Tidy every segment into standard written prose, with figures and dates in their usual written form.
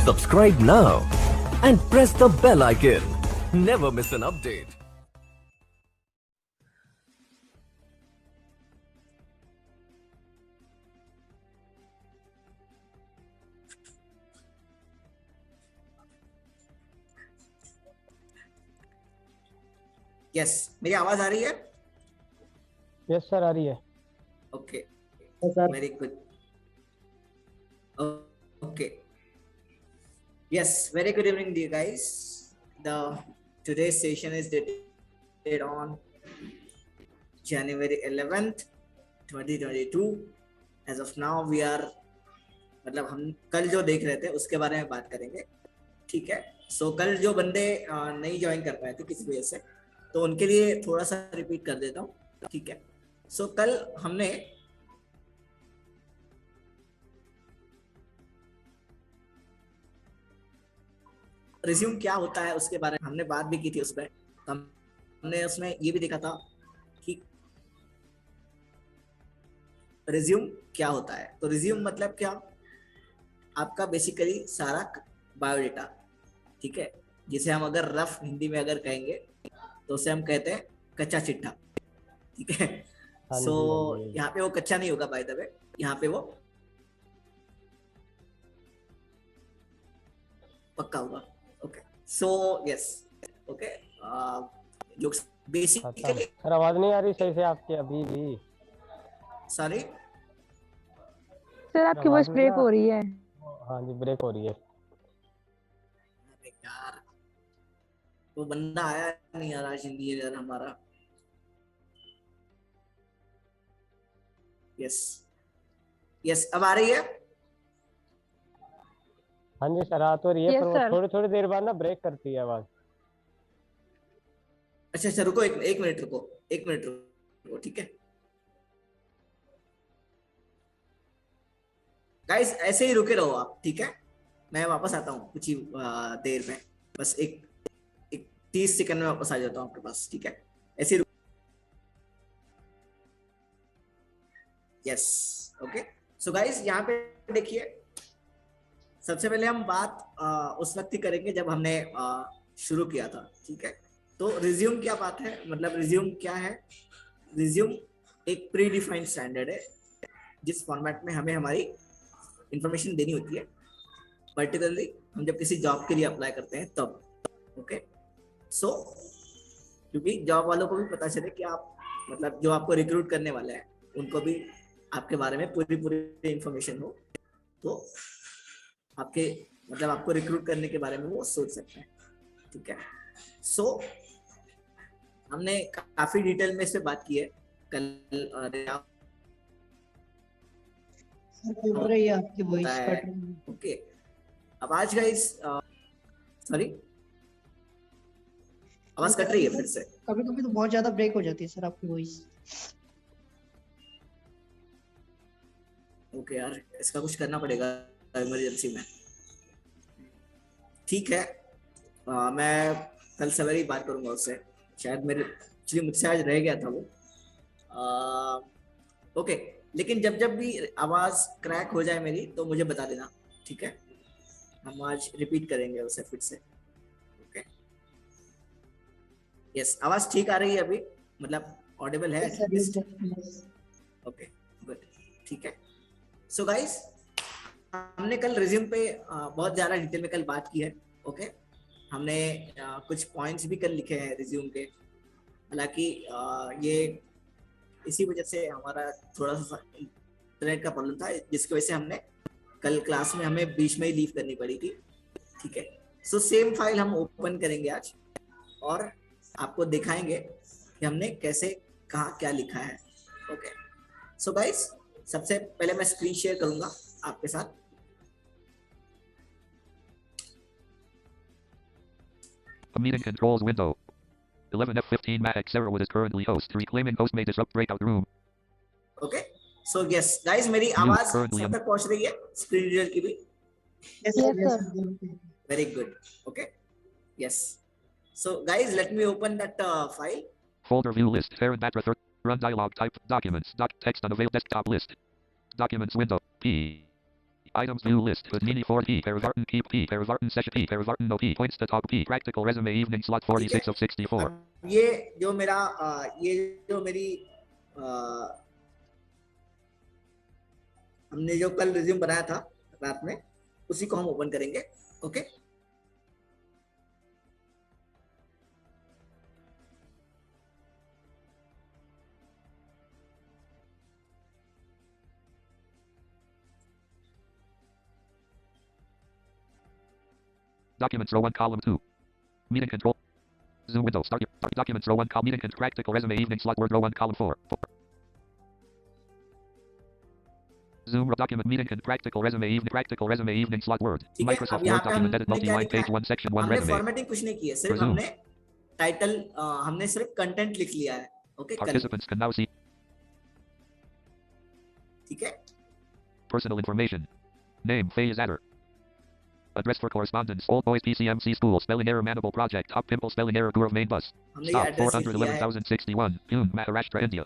Subscribe now and press the bell icon. Never miss an update. Yes, मेरी आवाज आ रही है? यस सर, आ रही है। Okay, sir very good. Okay, yes, very good evening dear guys. The today's session is dated on January 11th 2022. As of now we are मतलब हम कल जो देख रहे थे उसके बारे में बात करेंगे, ठीक है। सो कल जो बंदे नहीं ज्वाइन कर पाए थे किसी वजह से, तो उनके लिए थोड़ा सा रिपीट कर देता हूँ, ठीक है। सो कल हमने रिज्यूम क्या होता है उसके बारे में हमने बात भी की थी उसमें। हमने उसमें ये भी देखा था कि रिज्यूम क्या होता है। तो रिज्यूम मतलब क्या, आपका बेसिकली सारा बायोडेटा, ठीक है, जिसे हम अगर रफ हिंदी में अगर कहेंगे तो उसे हम कहते हैं कच्चा चिट्ठा, ठीक है। सो यहाँ पे वो कच्चा नहीं होगा बाय द वे, यहाँ पे वो पक्का होगा। ओके, सो यस, ओके, जो बेसिकली सर आवाज नहीं आ रही सही से आपकी अभी भी। सॉरी सर, आपकी वॉइस ब्रेक हो रही है। हाँ जी, ब्रेक हो रही है। यार वो बंदा आया नहीं यार, आज इंजीनियर हमारा। यस यस, अब आ रही है? हाँ जी सर, आ तो रही है, Yes, पर वो sir. थोड़ी थोड़ी देर बाद ना ब्रेक करती है आवाज। अच्छा अच्छा, रुको एक मिनट रुको, एक मिनट रुको, ठीक है गाइस, ऐसे ही रुके रहो आप, ठीक है। मैं वापस आता हूँ कुछ ही देर में, बस एक 30 सेकंड में वापस आ जाता हूँ आपके पास, ठीक है। ऐसे ही यस, ओके। सो गाइस यहाँ पे देखिए, सबसे पहले हम बात उस वक्त ही करेंगे जब हमने शुरू किया था, ठीक है। तो रिज्यूम क्या बात है, मतलब रिज्यूम क्या है। रिज्यूम एक प्री डिफाइंड स्टैंडर्ड है जिस फॉर्मेट में हमें हमारी इंफॉर्मेशन देनी होती है, पर्टिकुलरली हम जब किसी जॉब के लिए अप्लाई करते हैं तब, ओके। सो क्योंकि जॉब वालों को भी पता चले कि आप, मतलब जो आपको रिक्रूट करने वाले हैं उनको भी आपके बारे में पूरी पूरी इंफॉर्मेशन हो, तो आपके मतलब आपको रिक्रूट करने के बारे में वो सोच सकते हैं, ठीक है। सो हमने काफी डिटेल में इस पे बात की है कल। बोल रही है आपकी वॉइस कट रही है। ओके, अब आज गाइस सॉरी, आवाज कट रही है फिर से। कभी कभी तो बहुत ज्यादा ब्रेक हो जाती है सर आपकी वॉइस। ओके यार, इसका कुछ करना पड़ेगा इमरजेंसी में, ठीक है। मैं कल सवेरे ही बात करूंगा उससे, शायद मेरे एक्चुअली मुझसे आज रह गया था वो। ओके, लेकिन जब जब भी आवाज क्रैक हो जाए मेरी तो मुझे बता देना, ठीक है। हम आज रिपीट करेंगे उसे फिर से, ओके। यस, आवाज ठीक आ रही है अभी, मतलब ऑडिबल है? ओके गुड, ठीक है। सो गाइस, हमने कल रिज्यूम पे बहुत ज्यादा डिटेल में कल बात की है, ओके। हमने कुछ पॉइंट्स भी कल लिखे हैं रिज्यूम के, हालांकि ये इसी वजह से हमारा थोड़ा सा इंटरनेट का प्रॉब्लम था, जिसकी वजह से हमने कल क्लास में हमें बीच में ही लीव करनी पड़ी थी, ठीक है। सो सेम फाइल हम ओपन करेंगे आज और आपको दिखाएंगे कि हमने कैसे कहाँ क्या लिखा है, ओके। सो गाइस, सबसे पहले मैं स्क्रीन शेयर करूंगा आपके साथ। A meeting controls window. 11F15 Mac Sarah is currently host. Reclaiming host may disrupt breakout room. Okay, so yes guys, मेरी आवाज सब तक पहुंच रही है, स्क्रीन रीडर की भी? Yes, sir. Very good, okay, yes. So guys, let me open that file. Folder view list. Farron Batra. Run dialog type. Documents. Text unavailable. Desktop list. Documents window. P. Items view list. Nini 4 P. Paravartan keep P. Paravartan session P. Paravartan no P. Points to talk P. Practical resume evening slot 46 of 64. अब ये जो मेरा ये जो मेरी हमने जो कल रिज्यूम बनाया था रात में, उसी को हम ओपन करेंगे. Okay, Documents row 1 column 2. Meeting control. Zoom window. Start documents row 1 column. Meeting control. Practical resume evening slot word row 1 column 4. Zoom document meeting and practical resume evening slot word. ठीक है. Microsoft अब यहाँ Word पे document edit हमने क्या multi-line लिखा page है? 1 section 1 हमने resume. फॉर्मेटिंग कुछ नहीं की है, सिर्फ Resume. हमने टाइटल, हमने सिर्फ कंटेंट लिख लिया है. Okay, Participants can now see ठीक है. personal information. Name Faye Adder. Address for correspondence. Old Boys PCMC School. Spelling error Manable Project. Top Pimple spelling error Gurav main bus. हमने ये Stop एड्रेस लिख लिया है. 411,061. Pune, Maharashtra, India.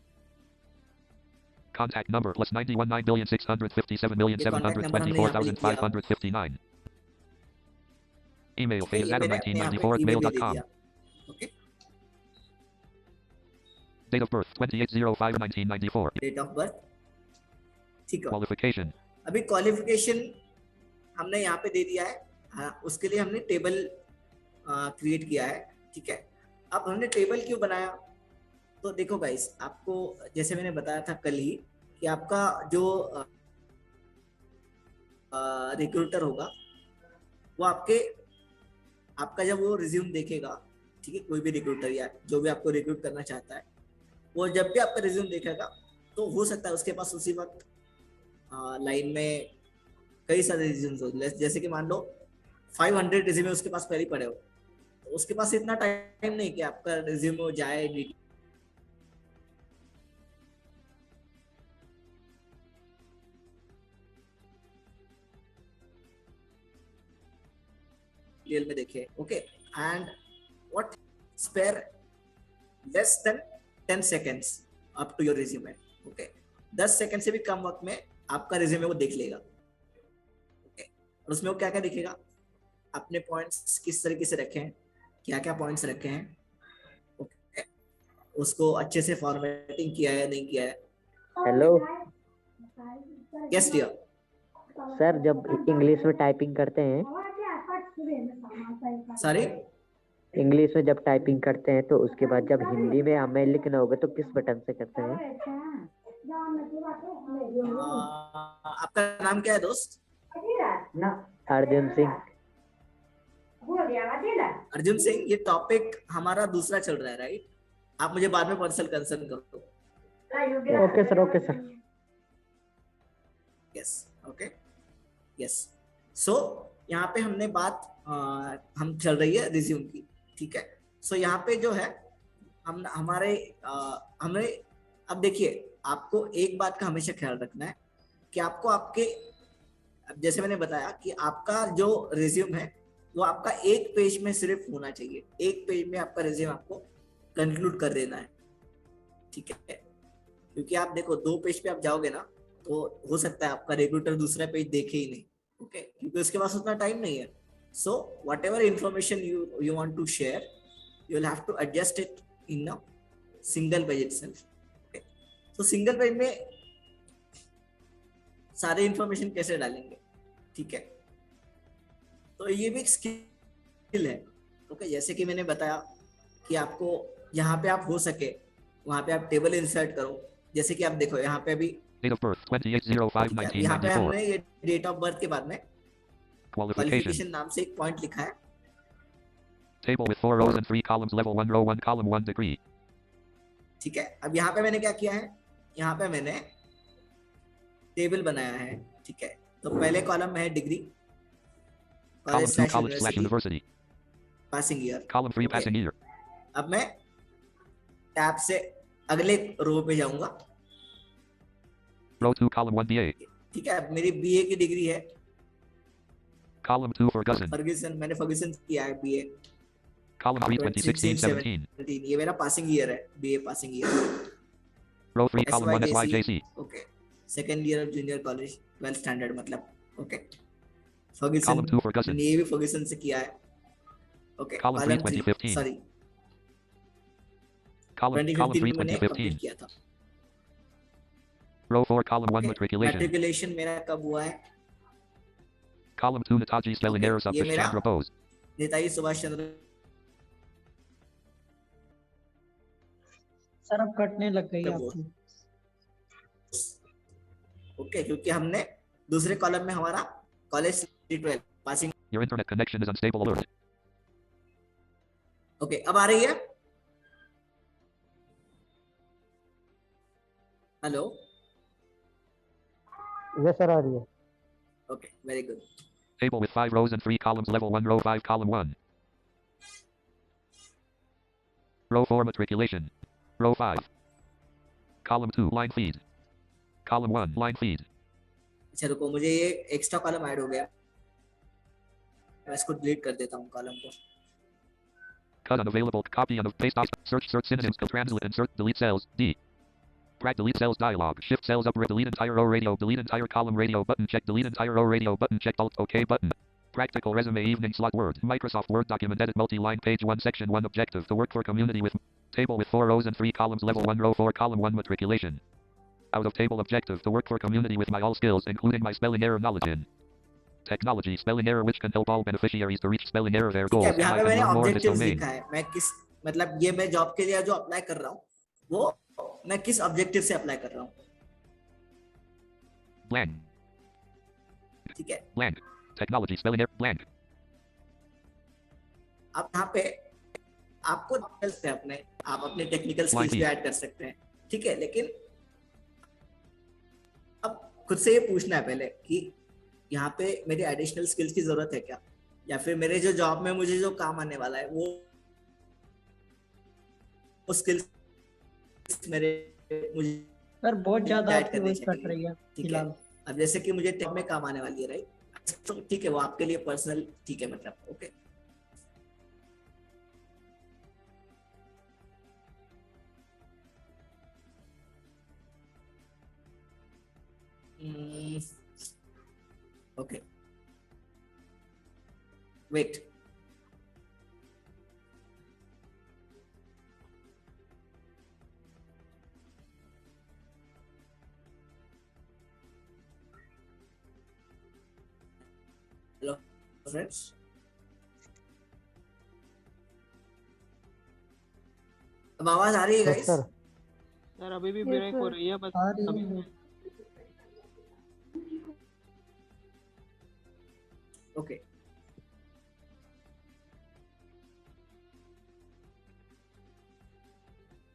Contact number plus 91,657,724,559. Email ठीक है, ये मैंने अपने यहाँ पे email दे fayesadder1994@mail.com. दिया. Okay, Date of birth 28/05/1994. Date of birth. ठीक है. Qualification. अभी क्वालिफिकेशन हमने यहाँ पे दे दिया है. हाँ, उसके लिए हमने टेबल क्रिएट किया है. ठीक है. अब हमने टेबल क्यों बनाया? तो देखो गाइस, आपको जैसे मैंने बताया था कल ही कि आपका जो रिक्रूटर होगा वो आपका जब वो रिज्यूम देखेगा, ठीक है, कोई भी रिक्रूटर या जो भी आपको रिक्रूट करना चाहता है, वो जब भी आपका रिज्यूम देखेगा तो हो सकता है उसके पास उसी वक्त लाइन में कई सारे रिज्यूम्स हो. जैसे कि मान लो 500 रिज्यूमे उसके पास पहले ही पड़े हो, तो उसके पास इतना टाइम नहीं कि आपका रिज्यूमे जाए डिटेल में देखे. Okay, and what spare less than 10 seconds up to your resume. Okay, 10 second से भी कम वक्त में आपका रिज्यूमे वो देख लेगा. ओके, और उसमें वो क्या क्या दिखेगा, अपने पॉइंट्स किस तरीके से रखे हैं, क्या क्या पॉइंट्स रखे हैं. ओके, उसको अच्छे से फॉर्मेटिंग किया है नहीं किया है. Hello yes dear. सर, जब इंग्लिश में टाइपिंग करते हैं, सॉरी, इंग्लिश में जब टाइपिंग करते हैं तो उसके बाद जब हिंदी में हमें लिखना होगा तो किस बटन से करते हैं? आपका नाम क्या है दोस्त? अर्जुन सिंह. अर्जुन सिंह. ये टॉपिक हमारा दूसरा चल रहा है, राइट? आप मुझे बाद में पर्सनल कंसर्न करो. Okay sir, okay sir. Yes, okay, yes. So यहाँ पे हमने बात हम चल रही है रिज्यूम की. ठीक है. सो यहाँ पे जो है हमने अब देखिए, आपको एक बात का हमेशा ख्याल रखना है कि आपको जैसे मैंने बताया कि आपका जो रिज्यूम है वो आपका एक पेज में सिर्फ होना चाहिए. एक पेज में आपका रिज्यूम आपको कंक्लूड कर देना है. ठीक है, क्योंकि आप देखो 2 पेज पे आप जाओगे ना तो हो सकता है आपका रिक्रूटर दूसरा पेज देखे ही नहीं. ओके, क्योंकि उसके पास उतना टाइम नहीं है. So whatever information you want to share, you'll have to adjust it in a single page itself. Okay. So single page में सारे इंफॉर्मेशन कैसे डालेंगे? ठीक है, तो ये भी एक स्किल है. ओके, जैसे कि मैंने बताया कि आपको यहाँ पे आप हो सके वहाँ पे आप टेबल इंसर्ट करो. जैसे कि आप देखो यहाँ पे अभी Date of birth 28/05/1994. यहाँ पे हमने ये डेट ऑफ बर्थ के बाद में Qualification. क्वालिफिकेशन नाम से एक पॉइंट लिखा है. Table with 4 rows and 3 columns. Level 1 row 1 column 1 degree. ठीक है. अब यहाँ पे मैंने क्या किया है, यहाँ पे मैंने टेबल बनाया है. ठीक है, तो पहले कॉलम में है degree, Column 2 college/university. Passing year. Column 3 Okay. passing year. अब मैं टैब से अगले रो पे जाऊंगा. Row 2 column 1 BA. ठीक है, अब मेरी बीए की डिग्री है Column 2 Ferguson. फर्ग्यूसन. मैंने फर्ग्यूसन किया है बीए. Column 3 2016-17. ये मेरा पासिंग ईयर है, BA passing year. Row 3 column 1 SYJC. Okay, second year of junior college 12th standard, मतलब ओके, फर्ग्यूसन, Column 2 Ferguson. मैंने ये भी फर्ग्यूसन से किया है। Okay, Column 3 column 3 2015. Sorry Column 3 2015 में मैंने 2015. कंप्लीट किया था। Row 4 Column 1 okay, Matriculation. Matriculation मेरा कब हुआ है? Column 2 Netaji spelling Okay, errors of ये मेरा Chandra Bose. Netaji Subhash Chandra. Sir अब कटने लग गई बोस। आपकी। ओके, क्योंकि हमने दूसरे कॉलम में हमारा college 12 passing. Your internet connection is unstable alert. Okay, अब आ रही है? हेलो, ये सर आ रही है। Okay, very good. Table with 5 rows and 3 columns, level 1, row 5, column 1. Row 4 matriculation. Row 5. Column 2 line feed. Column 1 line feed. अच्छा रुको, मुझे ये एक्स्ट्रा कॉलम ऐड हो गया, मैं इसको डिलीट कर देता हूँ कॉलम को। Cut unavailable. Copy and paste. Search synonyms. Translate. Insert. Delete cells. D. Drag. Delete cells dialog. Shift cells up. Delete entire row radio. Delete entire column radio button check. Delete entire row radio button check. Alt OK button. Practical resume evening slot Word. Microsoft Word document edit multi-line page 1 section 1 objective to work for community with table with 4 rows and 3 columns level 1 row 4 column 1 matriculation. Out of table objective to work for community with my all skills including my spelling error knowledge in technology spelling error which can help all beneficiaries to reach spelling error their goals. ठीक है, यहाँ and I पे can मैंने learn more in this objectives domain. लिखा है, मैं किस मतलब ये मैं जॉब के लिए जो अप्लाई कर रहा हूँ वो मैं किस ऑब्जेक्टिव से अप्लाई कर रहा हूँ। Blank. ठीक है, Blank. Technology spelling error blank. अब यहाँ पे आपको आप अपने टेक्निकल स्किल्स भी ऐड कर सकते हैं, ठीक है, लेकिन अब खुद से ये पूछना है पहले कि यहाँ पे मेरी एडिशनल स्किल्स की जरूरत है क्या, या फिर मेरे जो जॉब में मुझे जो काम आने वाला है वो स्किल्स मेरे मुझे सर बहुत ज्यादा ऐड आपकी करनी वॉइस कट चाहिए। रही है ठीक है, फिलहाल। अब जैसे कि मुझे टेक में काम आने वाली है, राइट, तो ठीक है, वो आपके लिए पर्सनल ठीक है, मतलब okay. Okay, wait, hello friends, अब आवाज आ रही है यस गाइस? सर। सर अभी भी ब्रेक हो रही है बस आ रही अभी है। ओके,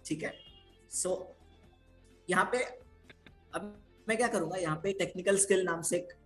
ठीक है, सो यहाँ पे अब मैं क्या करूंगा, यहाँ पे टेक्निकल स्किल नाम से एक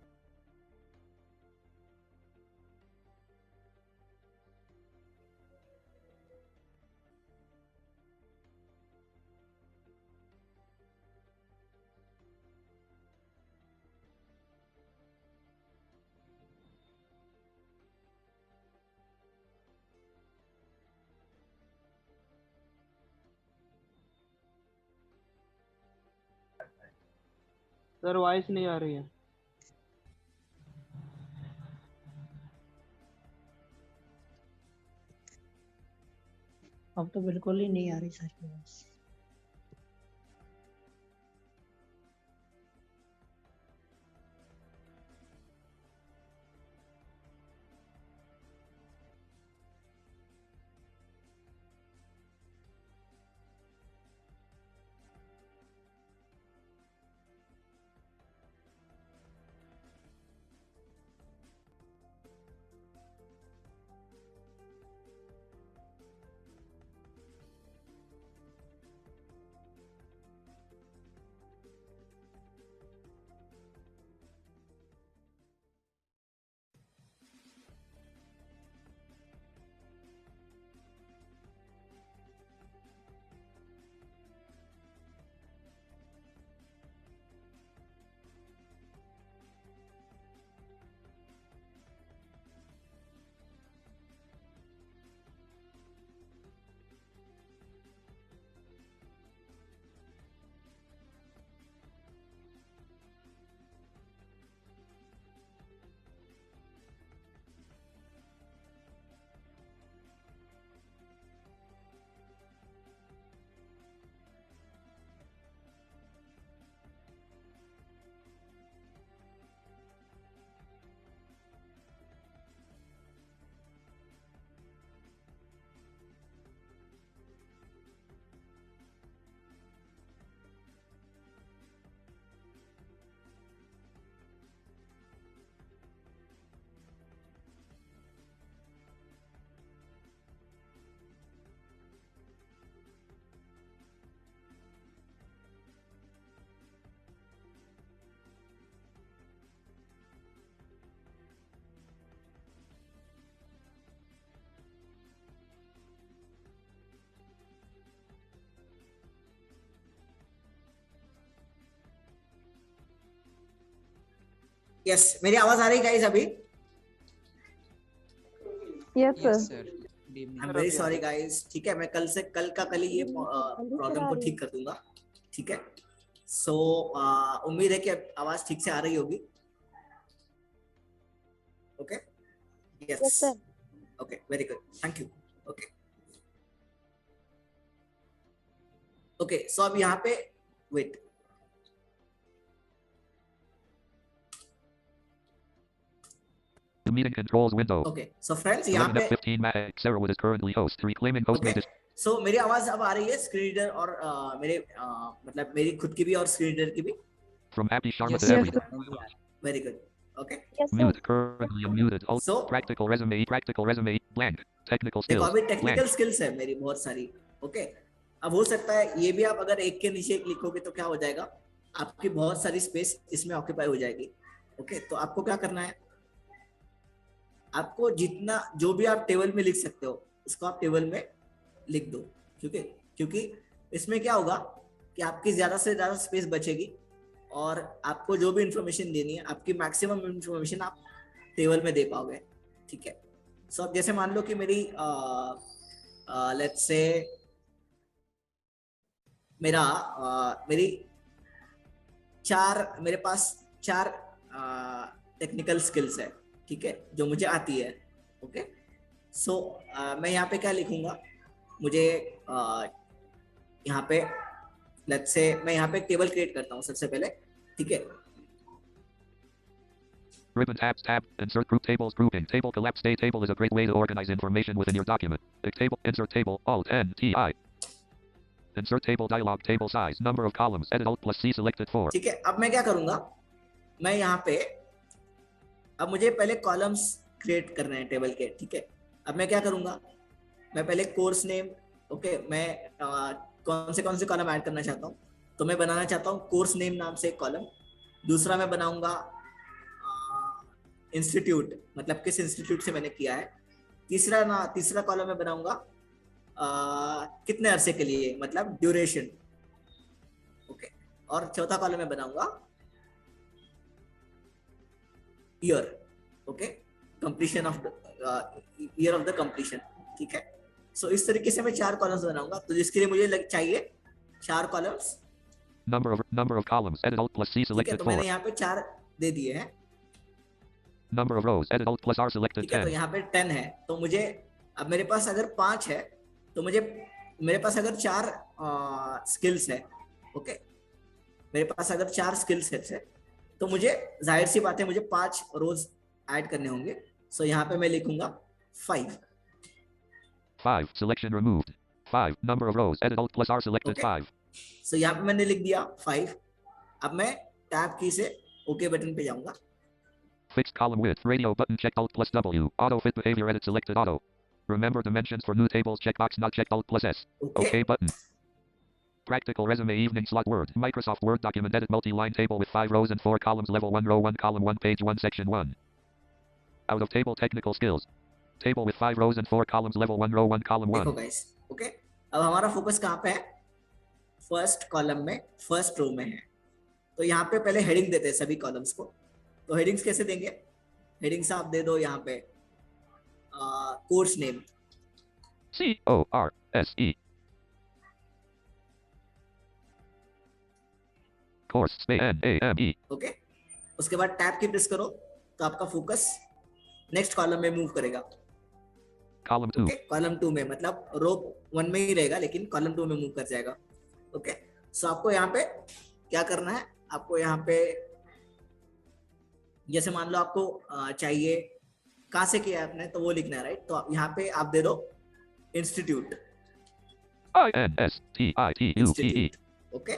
सर वॉइस नहीं आ रही है। अब तो बिल्कुल ही नहीं आ रही सर की वॉइस। यस, मेरी आवाज आ रही गाइस अभी? Yes, sir. sir. Good evening. I am very sorry guys, ठीक है, मैं कल का कल ही ये प्रॉब्लम को ठीक कर दूंगा, ठीक है। सो उम्मीद है कि आवाज ठीक से आ रही होगी। Okay, yes, okay, very good, thank you. Okay okay, so अब यहाँ पे wait, The meeting controls window. Okay, so friends यहाँ पे 11F15 Mac Sarah is currently host. Reclaiming host okay, made this. सो मेरी आवाज अब आ रही है स्क्रीन रीडर और मेरे मतलब मेरी खुद की भी और स्क्रीन रीडर की भी? From Abby Sharma Yes, to sir. every. Very good, okay. Mute. Currently unmuted. Alt. So- Practical resume. Blank. Technical देखो skills. अभी Blank. टेक्निकल स्किल्स है मेरी बहुत सारी, ओके। अब हो सकता है ये भी आप अगर एक के नीचे एक लिखोगे तो क्या हो जाएगा, आपकी बहुत सारी स्पेस इसमें ऑक्यूपाई हो जाएगी, ओके। तो आपको क्या करना है, आपको जितना जो भी आप टेबल में लिख सकते हो उसको आप टेबल में लिख दो, क्योंकि इसमें क्या होगा कि आपकी ज्यादा से ज्यादा स्पेस बचेगी और आपको जो भी इंफॉर्मेशन देनी है, आपकी मैक्सिमम इंफॉर्मेशन आप टेबल में दे पाओगे, ठीक है। सो अब जैसे मान लो कि मेरी लेट्स से मेरे पास चार टेक्निकल स्किल्स है, ठीक है, जो मुझे आती है, ओके। सो मैं यहाँ पे क्या लिखूंगा, मुझे यहाँ पे लेट्स से मैं यहाँ पे एक टेबल क्रिएट करता हूँ सबसे पहले, ठीक है। Ribbon tabs tab. Insert group tables grouping. Table collapse. Day table is a great way to organize information within your document. Table. Insert table. Alt N T I. Insert table dialog. Table size. Number of columns. Edit Alt plus C selected for. ठीक है, अब मैं क्या करूंगा, मैं यहाँ पे अब मुझे पहले कॉलम्स क्रिएट करने हैं टेबल के, ठीक है। अब मैं क्या करूंगा, मैं पहले कोर्स नेम, ओके, मैं कौन से कॉलम ऐड करना चाहता हूँ, तो मैं बनाना चाहता हूँ कोर्स नेम नाम से एक कॉलम। दूसरा मैं बनाऊंगा इंस्टीट्यूट, मतलब किस इंस्टीट्यूट से मैंने किया है। तीसरा कॉलम मैं बनाऊंगा कितने अरसे के लिए, मतलब ड्यूरेशन, ओके। और चौथा कॉलम मैं बनाऊंगा year, okay, completion of year of the completion, ठीक है। सो इस तरीके से मैं 4 कॉलम्स बनाऊंगा, तो जिसके लिए मुझे चाहिए 4 columns, Number of columns. Edit Alt plus C ठीक है। selected तो for. मैंने यहाँ पे 4 दे दिए हैं, Number of rows. Edit Alt plus R selected ठीक है। तो 10. यहाँ पे 10 है, तो मुझे अब मेरे पास अगर 5 है तो मेरे पास अगर 4 स्किल्स है, ओके, मेरे पास अगर 4 स्किल सेट्स है तो मुझे जाहिर सी बात है मुझे 5 रोज ऐड करने होंगे। सो यहाँ पे मैं लिखूंगा 5। 5. Selection removed. 5. Number of rows. Edit Alt plus R selected Okay. 5. सो यहाँ पे मैंने लिख दिया 5। अब मैं टैब की से ओके बटन पे जाऊंगा। Fixed column width. Radio button checked Alt plus W. Auto fit behavior edit selected auto. Remember dimensions for new tables checkbox not checked Alt plus S. Okay, OK button. Practical resume evening slot Word. Microsoft Word document edit multi-line table with 5 rows and 4 columns level 1 row 1 column 1 page 1 section 1. Out of table technical skills. Table with 5 rows and 4 columns level 1 row 1 column 1. देखो guys, okay. अब हमारा focus कहाँ पे है, first column में, first row में है। तो यहाँ पे पहले हेडिंग देते हैं सभी कॉलम्स को। तो हेडिंग्स कैसे देंगे, हेडिंग्स आप दे दो यहाँ पे course name, CORSE. Course space NAME. Okay. उसके बाद टैब की प्रेस करो तो आपका फोकस नेक्स्ट कॉलम में मूव करेगा, Column 2. ओके। कॉलम 2 में, मतलब रो 1 में ही रहेगा लेकिन कॉलम 2 में मूव कर जाएगा, ओके। सो आपको यहाँ पे क्या करना है, आपको यहाँ पे जैसे मान लो आपको चाहिए कहाँ से किया है आपने, तो वो लिखना है, राइट। तो यहाँ पे आप दे दो institute, INSTITUTE. Okay.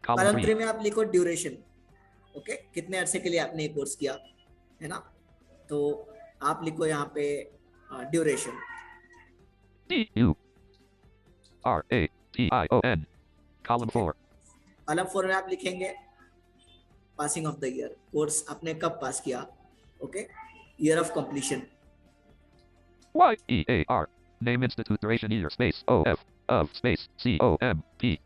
Column column 3. 3 में आप लिखो ड्यूरेशन, ओके, कितने अरसे के लिए आपने ये कोर्स किया है ना। तो आप लिखो यहाँ पे ड्यूरेशन, DURATION. Column 4. कॉलम 4 में आप लिखेंगे passing of the year, course आपने कब पास किया, okay, year of completion, YEAR. Name institute duration year space OF of space COMPLETION.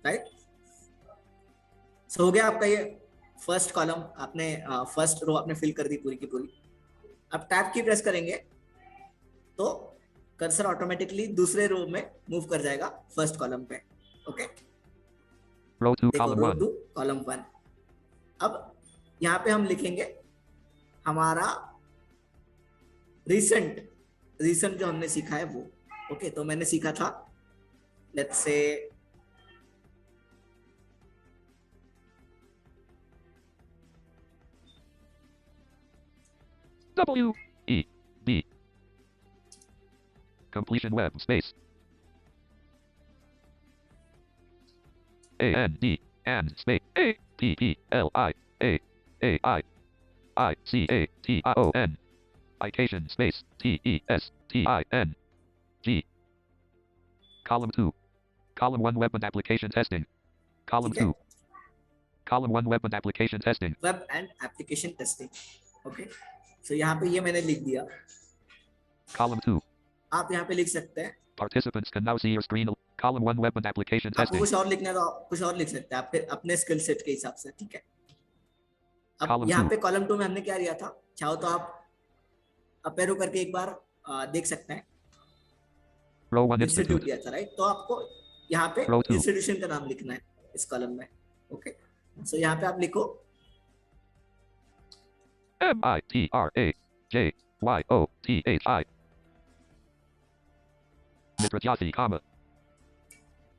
Right. So हो गया आपका ये फर्स्ट कॉलम, आपने फर्स्ट रो आपने फिल कर दी पूरी की पूरी। अब टैब की प्रेस करेंगे तो कर्सर ऑटोमेटिकली दूसरे रो में मूव कर जाएगा फर्स्ट कॉलम पे। ओके, Row 2, देखो column रो 1. 2 कॉलम 1। अब यहाँ पे हम लिखेंगे हमारा रीसेंट जो हमने सीखा है वो। ओके, तो मैंने सीखा था let's say W E B. Completion web space. A N D and space A P P L I A I C A T I O N. Citation space T E S T I N G. Column 2. Column 1 web and application testing. Column ठीक है। 2. Column 1 web and application testing. Web and application testing. Okay, so यहाँ पे ये मैंने लिख दिया। Column 2. आप यहाँ पे लिख सकते हैं, Participants can now see your screen. Column 1 web and application आपको testing. कुछ और लिखना है तो आप कुछ और लिख सकते हैं, आप अपने स्किल सेट के हिसाब से। ठीक है, अब Column यहाँ 2. पे कॉलम 2 में हमने क्या लिया था, चाहो तो आप अप एरो करके एक बार देख सकते हैं। Row 1 institute institute. लिया था, राइट? तो आपको यहाँ पे Row 2. इंस्टीट्यूशन का नाम लिखना है इस कॉलम में। ओके, सो यहाँ पे आप लिखो M I T R A J Y O T H I. Mitradyathy, comma.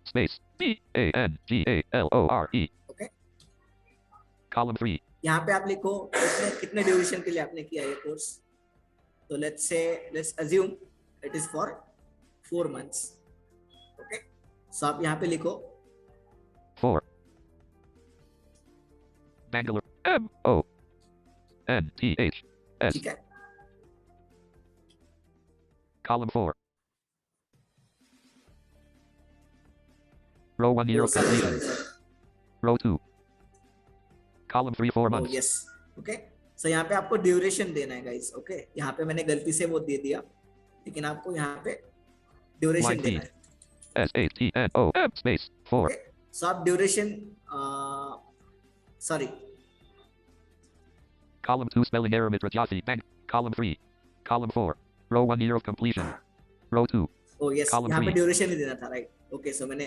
Space B A N G A L O R E. Okay, Column 3. यहाँ पे आप लिखो कितने ड्यूरेशन के लिए आपने किया ये कोर्स। तो let's assume it is for 4 months। Okay, so आप यहाँ पे लिखो 4. Bangalore. M O N T H S. ठीक है। Column 4. Row 1 year of completion. Row 2. Column 3 4 months. Yes, okay, so यहाँ पे आपको ड्यूरेशन देना है गाइस। ओके, यहाँ पे मैंने गलती से वो दे दिया, लेकिन आपको यहाँ पे ड्यूरेशन Line देना D. है। S A T N O M space 4. Okay, so आप duration sorry Column 2 spelling error Mitradyathy bank. Column 3. Column 4. Row 1 year of completion. Row 2. O yes, Column यहाँ पे 3. ड्यूरेशन ही देना था, राइट? ओके, सो मैंने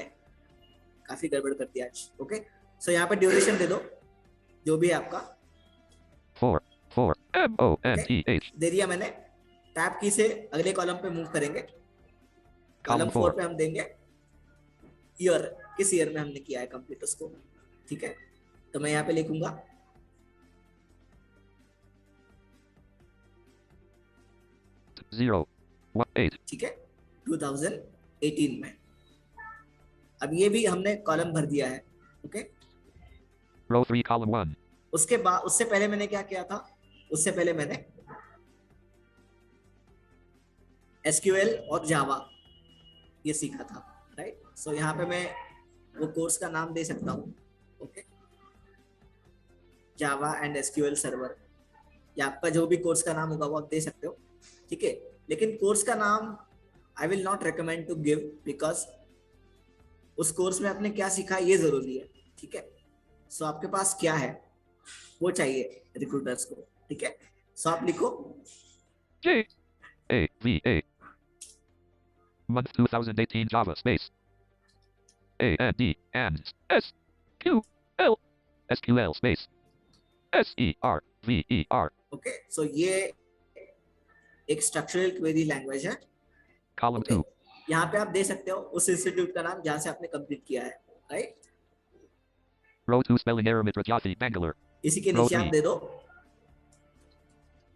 काफी गड़बड़ कर दिया आज। ओके, सो यहाँ पे ड्यूरेशन दे दो जो भी है आपका। 4. 4. M O N T H. दे दिया मैंने। टैब की से अगले कॉलम पे मूव करेंगे। Column Column 4 4. पे हम देंगे ईयर, किस ईयर में हमने किया है कंप्लीट उसको। ठीक है, तो मैं यहाँ पे लिखूंगा 0. 1 8. ठीक है 2018 में। अब ये भी हमने कॉलम भर दिया है। Okay, Row 3 column 1. उसके बाद उससे पहले मैंने क्या किया था, उससे पहले मैंने एसक्यूएल और जावा ये सीखा था, राइट? सो यहाँ पे मैं वो कोर्स का नाम दे सकता हूँ। Okay, Java and SQL server, या आपका जो भी कोर्स का नाम होगा वो आप दे सकते हो। ठीक है, लेकिन कोर्स का नाम I will not recommend to give, because उस कोर्स में आपने क्या सीखा ये जरूरी है। ठीक है, सो आपके पास क्या है वो चाहिए रिक्रूटर्स को। ठीक है, सो आप लिखो J A V A. Month 2018 Java space. A N D and S Q L SQL space. S E R V E R. Okay, so ये एक स्ट्रक्चरल क्वेरी लैंग्वेज है। Column 2. यहाँ पे आप दे सकते हो उस इंस्टीट्यूट का नाम जहाँ से आपने कंप्लीट किया है, right? Row 2 spelling error Mitradyathy Bangalore. इसी के Row नीचे आप 3. दे दो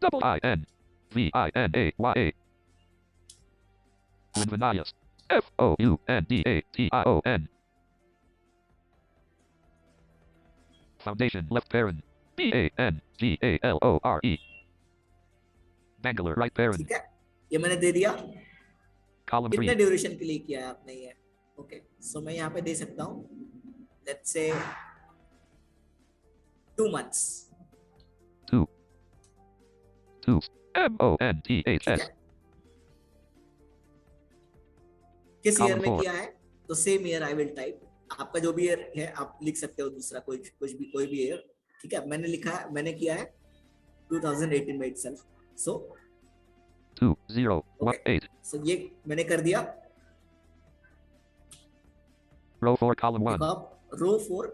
Double I N V I N A Y A. Winvinayas. F O U N D A T I O N. Foundation left parent. B A N G A L O R E. Bangalore right parent. ठीक है, ये मैंने दे दिया। Column कितने 3. Duration के लिए किया है आपने ये? ओके, सो मैं यहाँ पे दे सकता हूँ let's say 2 months। 2. 2. M O N T H ठीक S. है, किस Column ईयर में 4. किया है? तो same year I will type. आपका जो भी ईयर है आप लिख सकते हो, दूसरा कोई भी ईयर, ठीक है। मैंने लिखा है, मैंने किया है 2018 में itself, so 2018. so ये मैंने कर दिया। Row 4, column 1. देखो आप रो 4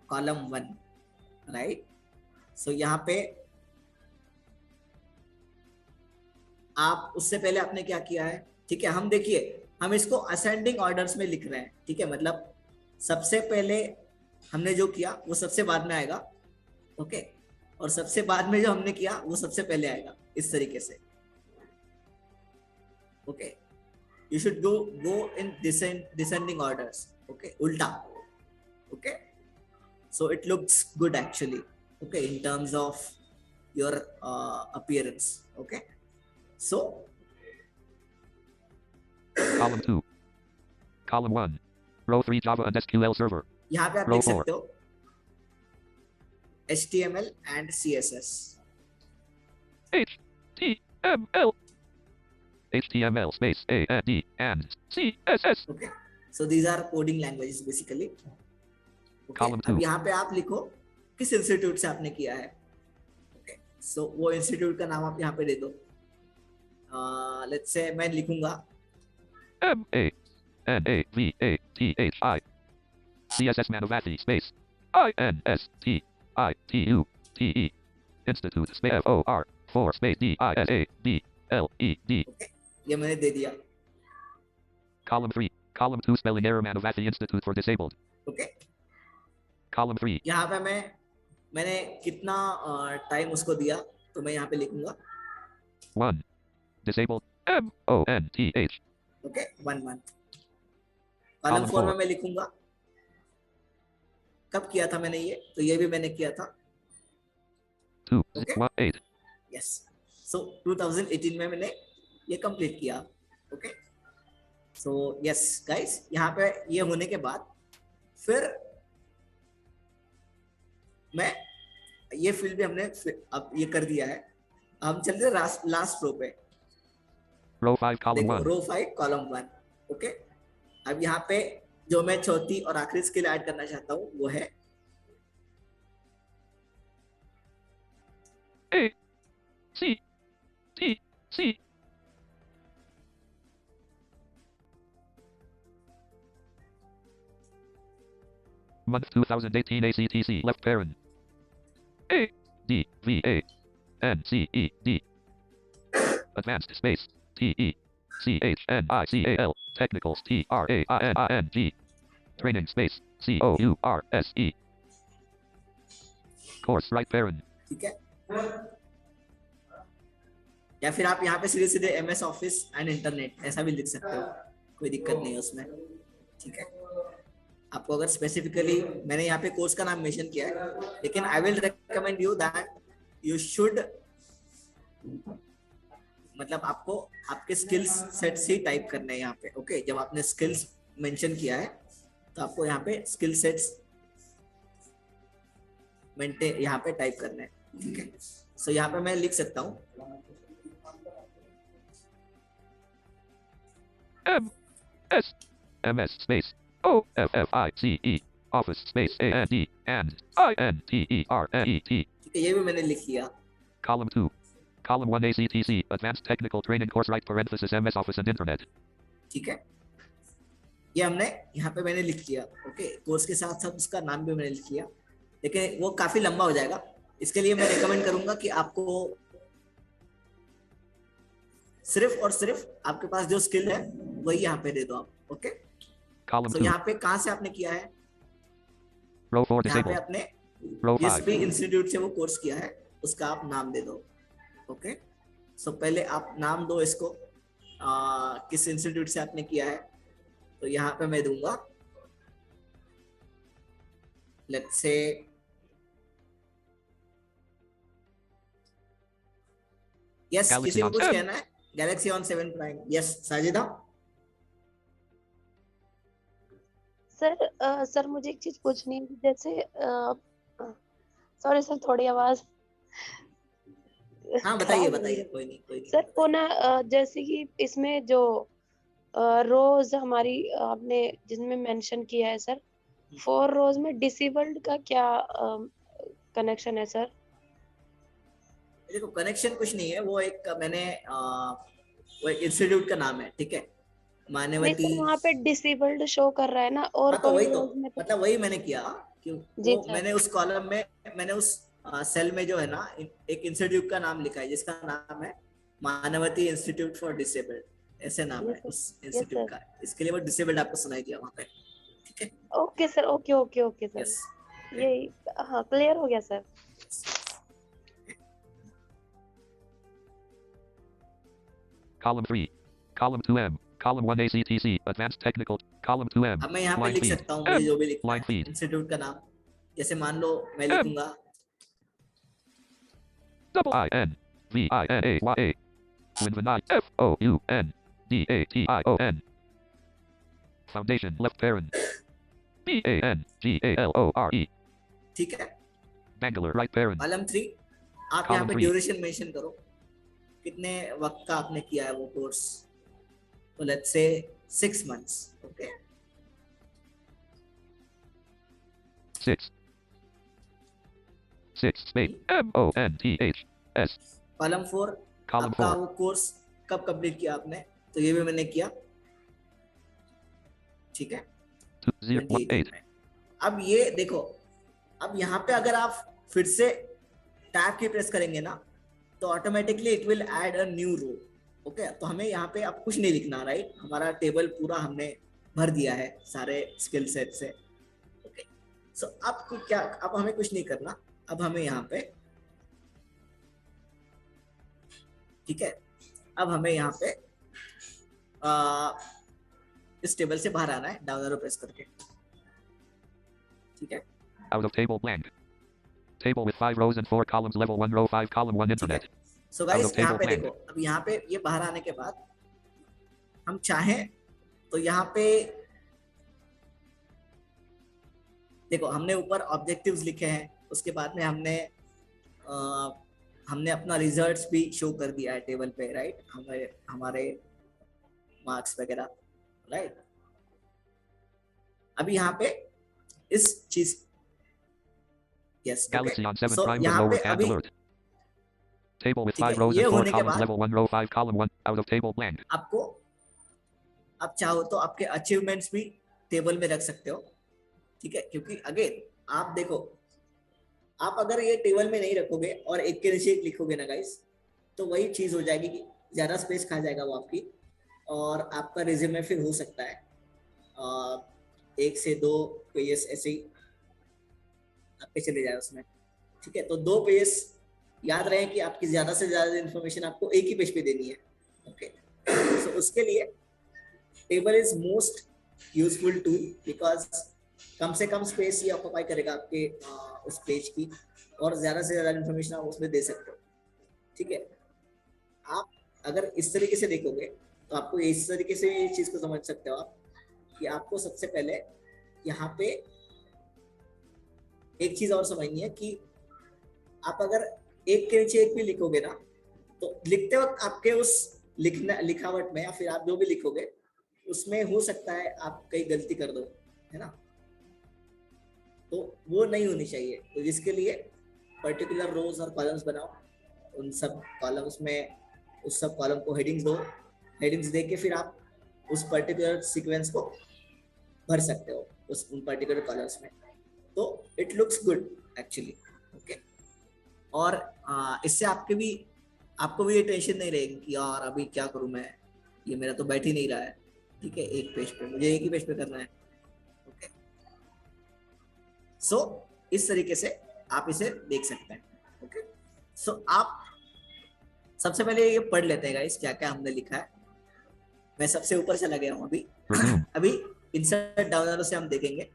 कॉलम 1, राइट। सो यहाँ पे आप उससे पहले आपने क्या किया है, ठीक है। हम देखिए, हम इसको असेंडिंग ऑर्डर्स में लिख रहे हैं, ठीक है। मतलब सबसे पहले हमने जो किया वो सबसे बाद में आएगा, ओके, और सबसे बाद में जो हमने किया वो सबसे पहले आएगा, इस तरीके से, okay. You should go in descending orders, okay, उल्टा, okay. So it looks good actually, okay, in terms of your appearance, okay. So Column 2. Column 1. Row 3, Java and SQL Server. यहाँ पे आप Row लिख 4. सकते हो HTML and CSS, HTML. HTML space A N D and CSS. okay. So these are coding languages basically, okay. Column 2. अब यहाँ पे आप लिखो किस इंस्टीट्यूट से आपने किया है, okay. So वो इंस्टीट्यूट का नाम आप यहाँ पे दे दो। Let's say मैं लिखूंगा MANAVATHI CSS Manavati space INSTITUTE Institute space FOR 4 space DISABLED. okay. ये मैंने दे दिया, Column 3. Column 2 spelling error Manavati Institute for Disabled. okay. Column 3. यहाँ पे मैंने कितना टाइम उसको दिया, तो मैं यहाँ पे लिखूंगा 1. Disabled MONTH. Okay, 1 month। Column 4 में मैं लिखूंगा कब किया था मैंने ये, तो ये भी मैंने किया था 2018. यस। सो 2018 में मैंने ये कंप्लीट किया, ओके। सो यस गाइस, यहाँ पे ये होने के बाद फिर मैं ये फील्ड भी हमने अब ये कर दिया है। हम चलते हैं लास्ट रो पे, Row 5, column 1. रो 5 कॉलम 1, ओके। अब यहाँ पे जो मैं चौथी और आखिरी स्किल ऐड करना चाहता हूँ वो है A C T C. Month 2018 ACTC left parent. A D V A N C E D. Advanced space T E C H N I C A L. Technicals T R A I N I N G. Training space C O U R S E. Course right parent. ठीक है। या फिर आप यहाँ पे सीधे सीधे MS office and internet ऐसा भी लिख सकते हो, कोई दिक्कत नहीं है उसमें, ठीक है। आपको अगर स्पेसिफिकली, मैंने यहाँ पे कोर्स का नाम मेंशन किया है, लेकिन I will recommend you that you should, मतलब आपको आपके स्किल्स सेट से टाइप करना है यहाँ पे, ओके। जब आपने स्किल्स मेंशन किया है तो आपको यहाँ पे स्किल सेट्स यहाँ पे टाइप करना है, ठीक है। सो यहाँ पे मैं लिख सकता हूँ MS space OFFICE office space AND and INTERNET. ठीक है, ये भी मैंने लिख लिया। Column 2. Column 1 ACTC Advanced Technical Training Course Right parenthesis MS Office and Internet. ठीक है, ये हमने यहाँ पे मैंने लिख लिया, ओके। कोर्स के साथ साथ उसका नाम भी मैंने लिख लिया, लेकिन वो काफी लंबा हो जाएगा। इसके लिए मैं रिकमेंड करूंगा कि आपको सिर्फ और सिर्फ आपके पास जो स्किल है वही यहाँ पे दे दो आप, ओके। Column तो 2. यहाँ पे कहाँ से आपने किया है, Row 4 यहाँ पे disabled. आपने Row जिस 5. भी इंस्टीट्यूट से वो कोर्स किया है उसका आप नाम दे दो, ओके। सो पहले आप नाम दो इसको, किस इंस्टीट्यूट से आपने किया है। तो यहाँ पे मैं दूंगा लेट्स से यस, Galaxy किसी को on कुछ 7. कहना है? Galaxy on 7 prime, yes Sajida. Sir मुझे एक चीज पूछनी है, जैसे सॉरी सर थोड़ी आवाज। हाँ बताइए बताइए, कोई नहीं सर वो ना जैसे कि इसमें जो रोज हमारी आपने जिसमें मेंशन किया है सर, 4 रोज में डिसेबल्ड का क्या कनेक्शन है सर? देखो कनेक्शन कुछ नहीं है, वो एक मैंने वो एक इंस्टीट्यूट का नाम है, ठीक है, नहीं मानवती। सर, वहाँ पे डिसेबल्ड शो कर रहा है ना, और हाँ तो कोई वही तो, रोज में तो। मतलब वही मैंने किया कि जी वो सर। मैंने उस कॉलम में, मैंने उस सेल में जो है ना एक इंस्टीट्यूट का नाम लिखा है जिसका नाम है मानवती इंस्टीट्यूट फॉर डिसेबल्ड, ऐसे नाम है यस सर। उस यस इंस्टीट्यूट सर। का, इसके लिए वो डिसेबल्ड आपको सुनाई दिया वहाँ पे, ठीक है। Okay sir, okay okay okay sir. Yes. ये हाँ, क्लियर हो गया sir. Column 3. Column 2M. Column 1 ACTC. Advanced Technical. Column 2M. अब मैं यहाँ पे Line लिख feed. सकता हूँ मुझे जो भी लिखना Line है feed. इंस्टीट्यूट का नाम, जैसे मान लो मैं M. लिखूंगा Double IN. VINAYA. Winvanai. FOUNDATION. Foundation. Left parent. BANGALORE. ठीक है। Bangalore. Right parent. कॉलम 3 आप Column यहाँ पे 3. ड्यूरेशन मेंशन करो, कितने वक्त का आपने किया है वो कोर्स, तो let's say 6 months, okay. 6. 6 space. MONTHS. Column 4 Column आपका 4. वो कोर्स कब कंप्लीट किया आपने, तो ये भी मैंने किया, ठीक है, 28 2018. में। अब ये देखो, अब यहाँ पे अगर आप फिर से टैब की प्रेस करेंगे ना तो automatically it will add a new row, okay. तो हमें यहाँ पे अब कुछ नहीं लिखना, राइट, हमारा टेबल पूरा हमने भर दिया है सारे स्किल सेट से, ओके। सो अब क्या, अब हमें कुछ नहीं करना, अब हमें यहाँ पे, ठीक है, अब हमें यहाँ पे इस टेबल से बाहर आना है, डाउन एरो प्रेस करके, ठीक है। Out of table blank. Table with 5 rows and 4 columns. Level 1 row 5 column 1 internet. So Out guys of यहाँ table पे blank. देखो, अब यहाँ पे ये बाहर आने के बाद हम चाहें तो यहाँ पे देखो, हमने ऊपर ऑब्जेक्टिव्स लिखे हैं, उसके बाद में हमने अपना रिजल्ट्स भी शो कर दिया है टेबल पे, राइट, हमारे मार्क्स वगैरह, राइट। अभी यहाँ पे इस चीज, yes, Galaxy on 7 so prime with यहाँ lower पे hand अभी, alert. Table with ठीक 5 है, rows ये and 4 होने के columns. बाद Level 1 row 5 column 1. Out of table blank. आपको, आप चाहो तो आपके अचीवमेंट्स भी टेबल में रख सकते हो, ठीक है, क्योंकि अगेन आप देखो, आप अगर ये टेबल में नहीं रखोगे और एक के नीचे एक लिखोगे ना गाइस, तो वही चीज हो जाएगी कि ज्यादा स्पेस खा जाएगा वो आपकी, और आपका रिज्यूमे फिर हो सकता है 1 से 2 पेजेस ऐसे ही आपके चले जाए उसमें, ठीक है। तो 2 पेज याद रहे कि आपकी ज्यादा से ज्यादा इन्फॉर्मेशन आपको एक ही पेज पे देनी है, ओके। सो उसके लिए table is most useful tool, because कम से कम स्पेस ये ऑक्यूपाई करेगा आपके उस पेज की, और ज्यादा से ज्यादा इन्फॉर्मेशन आप उसमें दे सकते हो, ठीक है। आप अगर इस तरीके से देखोगे तो आपको इस तरीके से ये चीज को समझ सकते हो आप, कि आपको सबसे पहले यहाँ पे एक चीज और समझनी है कि आप अगर एक के नीचे एक भी लिखोगे ना, तो लिखते वक्त आपके उस लिखावट में या फिर आप जो भी लिखोगे उसमें हो सकता है आप कई गलती कर दो, है ना, तो वो नहीं होनी चाहिए। तो जिसके लिए पर्टिकुलर रोज और कॉलम्स बनाओ, उन सब कॉलम्स में उस सब कॉलम को हेडिंग्स दो, हेडिंग्स दे के फिर आप उस पर्टिकुलर सीक्वेंस को भर सकते हो उस उन पर्टिकुलर कॉलम्स में, तो it looks good actually, okay. और इससे आपको भी ये टेंशन नहीं रहेगी कि यार अभी क्या करूं मैं, ये मेरा तो बैठ ही नहीं रहा है, ठीक है, एक पेज पे मुझे एक ही पेज पे करना है, ओके। सो इस तरीके से आप इसे देख सकते हैं, ओके। सो आप सबसे पहले ये पढ़ लेते हैं गाइस क्या क्या हमने लिखा है। मैं सबसे ऊपर चला गया हूं अभी अभी इंसर्ट डाउन एरो से हम देखेंगे।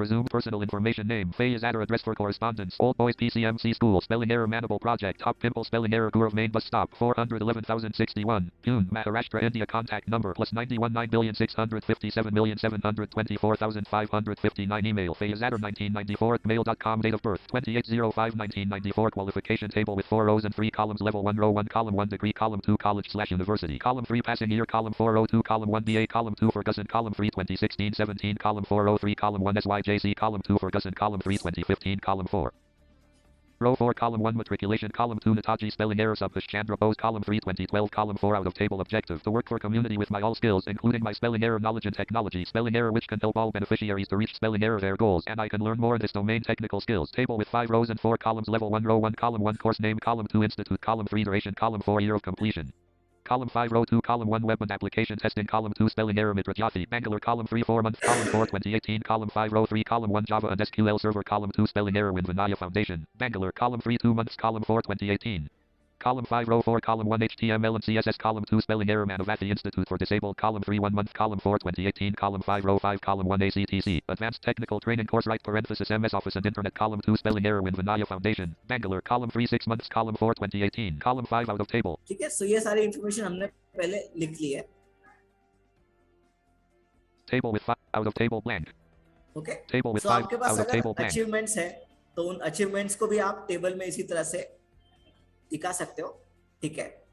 Resume personal information. Name. Faye is address for correspondence. Old Boys PCMC School. Spelling error. Manable Project. Top Pimple. Spelling error. Gurav Main Bus Stop. 411,061. Pune, Maharashtra, India. Contact number +91 9,657,724,559. Email. Faye is 1994 at mail.com. Date of birth 28/05/1994. Qualification table with 4 rows and 3 columns. Level 1 row 1 column 1 degree column 2 college/university. Column 3 passing year. Column 402. Column 1 BA. Column 2 Ferguson. Column 3 2016-17. Column 403. Column 1 SYJC. Column 2 Ferguson. Column 3 2015. Column 4. Row 4, column 1 matriculation, column 2 Netaji spelling error Subhash Chandra Bose, column 3 2012, column 4 out of table objective to work for community with my all skills including my spelling error knowledge and technology, spelling error which can help all beneficiaries to reach spelling error their goals and I can learn more in this domain technical skills. Table with 5 rows and 4 columns, level 1 row 1 column 1 course name, column 2 institute, column 3 duration, column 4 year of completion. Column 5 row 2 column 1 web and application testing, column 2 spelling error Mitrajathi, Bangalore, column 3 4 months, column 4 2018, column 5 row 3 column 1 Java and SQL server, column 2 spelling error Vinaya Foundation, Bangalore, column 3 2 months, column 4 2018. Column 5 row 4 column 1 HTML and CSS, column 2 spelling error Manavati Institute for Disabled, column 3 1 month, column 4 2018, column 5 row 5 column 1 ACTC Advanced Technical Training Course right parenthesis MS Office and Internet, column 2 spelling error Vinaya Foundation, Bangalore, column 3 6 months, column 4 2018, column 5 out of table. ठीक है, सो ये सारी information हमने पहले लिख ली है. Table with 5 out of table blank. Okay, Table with सो 5 आपके पास out of table अगर blank. अचीवमेंट्स है तो उन अचीवमेंट्स को भी आप टेबल में इसी तरह से दिखा सकते हो. ठीक है,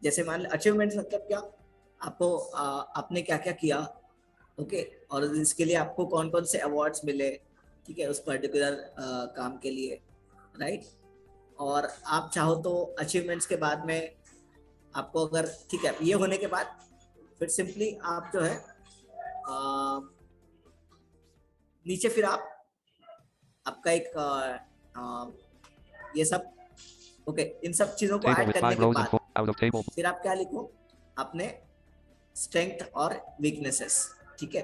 जैसे मान लो अचीवमेंट्स मतलब क्या, आपको आपने क्या क्या किया, ओके, और इसके लिए आपको कौन कौन से अवार्ड्स मिले, ठीक है, उस पर्टिकुलर काम के लिए, राइट. और आप चाहो तो अचीवमेंट्स के बाद में आपको अगर, ठीक है, ये होने के बाद फिर सिंपली आप जो है नीचे फिर आप आपका एक ये सब, ओके, इन सब चीजों को Table ऐड with करने 5 के rows and बाद 4 out of table. फिर आप क्या लिखो, अपने स्ट्रेंथ और वीकनेसेस. ठीक है,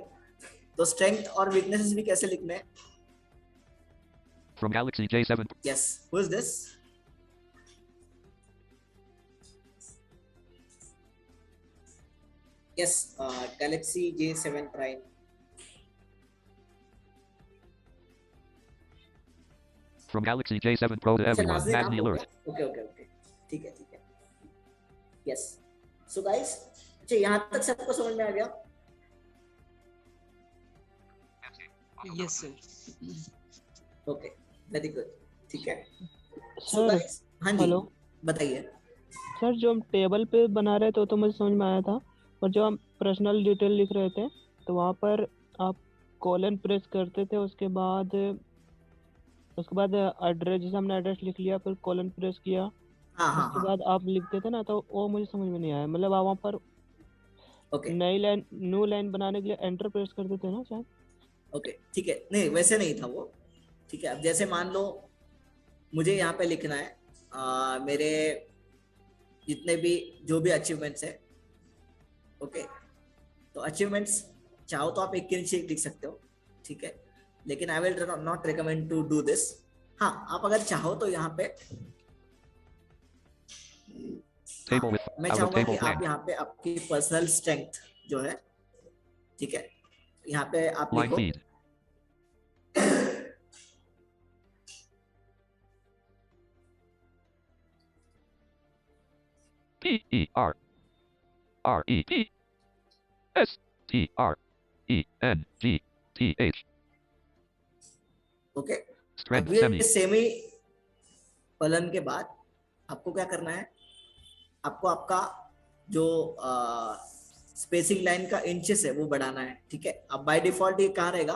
तो स्ट्रेंथ और वीकनेसेस भी कैसे लिखने हैं. From Galaxy J7. Yes, who is this. Yes, Galaxy J7 prime. From Galaxy J7 Pro to everyone. नाज़रीन, आप Madly हो alert. गया? ओके ओके ओके, ठीक है ठीक है. यस, सो गाइस, अच्छा यहाँ तक सबको समझ में आ गया. Yes sir. Okay, very good. ठीक है, सो सर, गाइस, हाँ जी, हेलो बताइए. सर, जो हम टेबल पे बना रहे थे तो मुझे समझ में आया था, और जो हम पर्सनल डिटेल लिख रहे थे तो वहाँ पर आप कॉलन प्रेस करते थे, उसके बाद एड्रेस, जैसे हमने एड्रेस लिख लिया फिर कॉलन प्रेस किया, हाँ हाँ उसके हाँ, बाद आप लिखते थे ना, तो वो मुझे समझ में नहीं आया. मतलब आप वहाँ पर ओके न्यू लाइन बनाने के लिए एंटर प्रेस करते थे ना शायद. ओके, ठीक है, नहीं वैसे नहीं था वो. ठीक है, अब जैसे मान लो मुझे यहाँ पे लिखना है मेरे जितने भी जो भी अचीवमेंट्स है, ओके, तो अचीवमेंट्स चाहो तो आप एक के नीचे एक लिख सकते हो. ठीक है, लेकिन I will not recommend to do this. हाँ, आप अगर चाहो तो यहाँ पे Table with मैं out of चाहूंगा कि table आप blank. यहाँ पे आपकी पर्सनल स्ट्रेंथ जो है, ठीक है, यहाँ पे आप Line लिखो. feed. PERRESTRENGTH. ओके, Strength अब ये semi. सेमी फलन के बाद आपको क्या करना है, आपको आपका जो स्पेसिंग लाइन का इंचेस है वो बढ़ाना है. ठीक है, अब बाय डिफॉल्ट ये कहाँ रहेगा,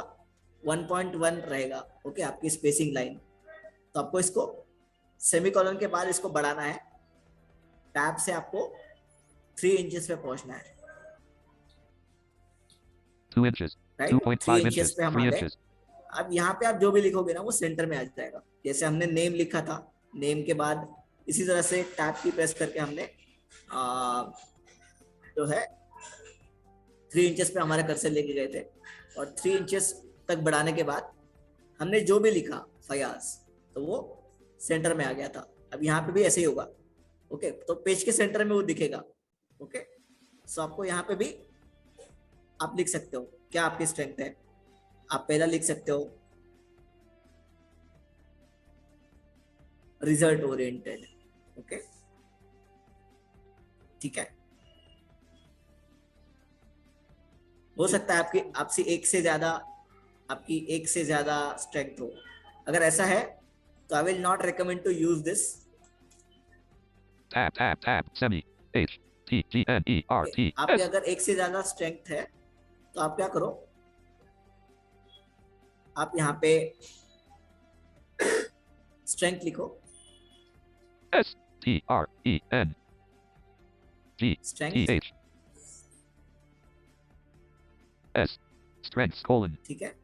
1.1 रहेगा. ओके, आपकी स्पेसिंग लाइन, तो आपको इसको सेमीकोलन के बाद इसको बढ़ाना है. टैब से आपको 3 इंचेस पे पहुंचना है, 2 inches. राइट. 2.5 3 inches. इंचेस पे हम 3 आ गए. inches. अब यहाँ पे आप जो भी लिखोगे ना वो सेंटर में आ जाएगा. जैसे हमने नेम लिखा था, नेम के बाद इसी तरह से टैब की प्रेस करके हमने जो है 3 इंचेस पे हमारे कर्सर लेके गए थे, और 3 इंचेस तक बढ़ाने के बाद हमने जो भी लिखा फयाज, तो वो सेंटर में आ गया था. अब यहाँ पे भी ऐसे ही होगा. ओके, तो पेज के सेंटर में वो दिखेगा. ओके, सो आपको यहाँ पे भी आप लिख सकते हो क्या आपकी स्ट्रेंथ है. आप पहला लिख सकते हो रिजल्ट ओरिएंटेड। ओके, ठीक है। हो सकता है आपकी आपकी एक से ज्यादा स्ट्रेंथ हो। अगर ऐसा है तो I will not recommend to use this. tab semi H T G N E R T आपके अगर एक से ज्यादा स्ट्रेंथ है तो आप क्या करो, आप यहाँ पे स्ट्रेंथ लिखो, S T R E N G T strength, H S strengths colon ठीक है।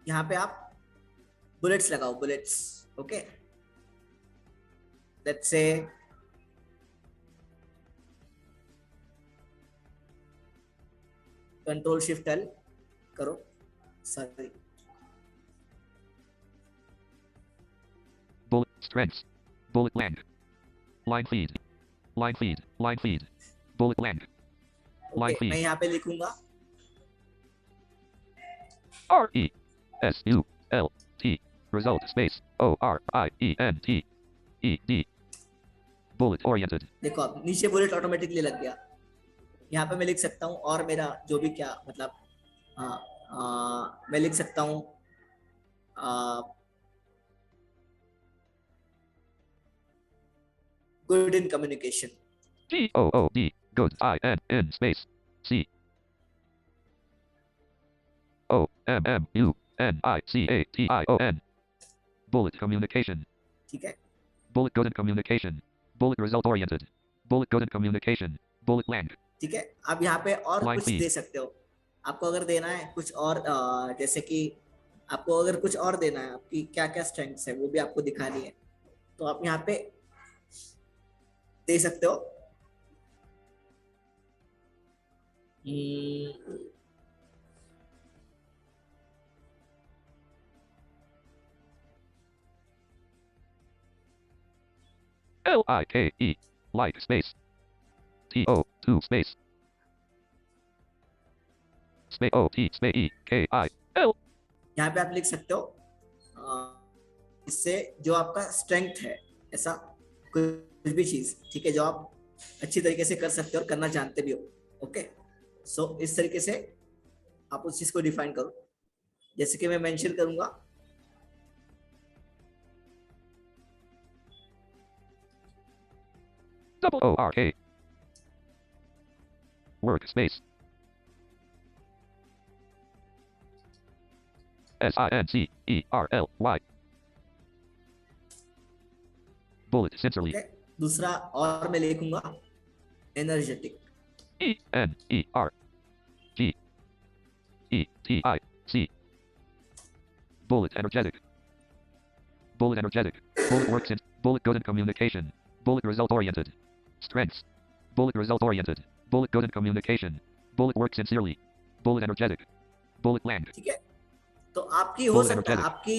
यहाँ पे आप बुलेट्स लगाओ, bullets. Okay, let's say control shift L करो, sorry, bullet strengths bullet land line feed bullet land line ओके। मैं feed यहाँ पे लिखूंगा R E S U L T result space O R I E N T E D bullet oriented देखो अब नीचे bullet automatically लग गया। यहाँ पे मैं लिख सकता हूँ, और मेरा जो भी क्या मतलब मैं लिख सकता हूँ good in communication. G O O D good I N N space C O M M U N I C A T I O N bullet communication ठीक है, bullet good in communication bullet result oriented bullet good in communication bullet land ठीक है। आप यहाँ पे और Line कुछ feed. दे सकते हो। आपको अगर देना है कुछ और जैसे कि आपको अगर कुछ और देना है, आपकी क्या क्या स्ट्रेंथ्स है वो भी आपको दिखानी है, तो आप यहाँ पे दे सकते हो। L I K E like space T O 2 space space O T space E K I L यहाँ पे आप लिख सकते हो इससे जो आपका स्ट्रेंथ है, ऐसा कुछ भी चीज, ठीक है, जो आप अच्छी तरीके से कर सकते हो और करना जानते भी हो। ओके, सो इस तरीके से आप उस चीज को डिफाइन करो। जैसे कि मैं मेंशन करूंगा double O R K work space S I N C E R L Y bullet sincerely ठीक है। दूसरा और मैं लिखूंगा energetic, E N E R G E T I C bullet energetic bullet works in bullet good in communication bullet result oriented strengths bullet result oriented bullet good in communication bullet works sincerely bullet energetic bullet land ठीक है। तो आपकी हो Bullet सकता है energetic. आपकी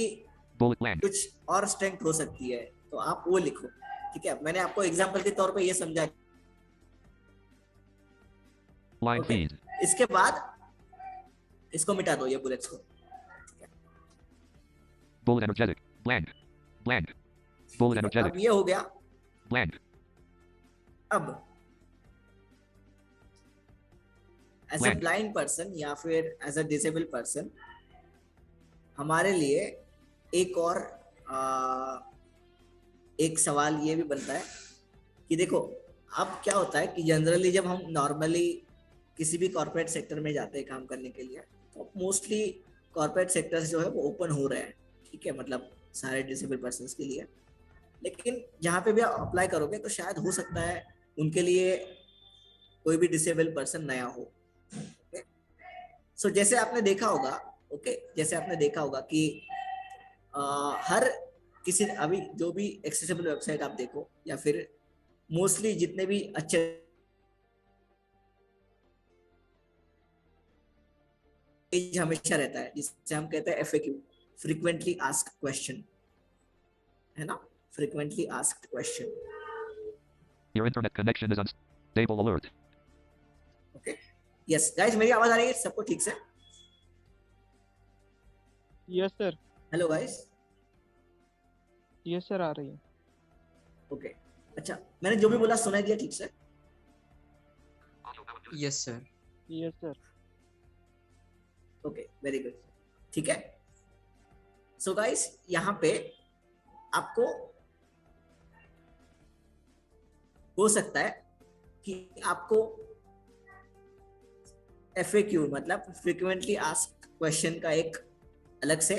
bullet land कुछ और स्ट्रेंथ हो सकती है, तो आप वो लिखो। ठीक है, मैंने आपको एग्जांपल के तौर पे ये समझा। line Okay. feed इसके बाद इसको मिटा दो, ये बुलेट्स को। bullet energetic bland bullet अब energetic ये हो गया। bland अब as a Blank. Blind person या फिर एज अ डिसेबल पर्सन, हमारे लिए एक और एक सवाल ये भी बनता है कि देखो अब क्या होता है कि जनरली जब हम नॉर्मली किसी भी कॉर्पोरेट सेक्टर में जाते हैं काम करने के लिए, तो मोस्टली कॉर्पोरेट सेक्टर्स जो है वो ओपन हो रहे हैं, ठीक है, मतलब सारे डिसेबल पर्सन के लिए। लेकिन जहाँ पे भी आप अप्लाई करोगे तो शायद हो सकता है उनके लिए कोई भी डिसेबल पर्सन नया हो। सो जैसे आपने देखा होगा, ओके, जैसे आपने देखा होगा कि हर किसी अभी जो भी एक्सेसिबल वेबसाइट आप देखो या फिर मोस्टली जितने भी अच्छे पेज हमेशा रहता है जिससे हम कहते हैं एफएक्यू, फ्रीक्वेंटली आस्क्ड क्वेश्चन, है ना, frequently asked question. your internet connection is unstable alert okay, yes guys, मेरी आवाज आ रही है सबको ठीक से? Yes sir. Hello guys. Yes sir, आ रही है। ओके, अच्छा मैंने जो भी बोला सुनाई दिया ठीक से? Yes sir. Yes sir. Okay, very good. ठीक है, सो गाइस यहाँ पे आपको हो सकता है कि आपको FAQ मतलब फ्रीक्वेंटली आस्क्ड क्वेश्चन का एक अलग से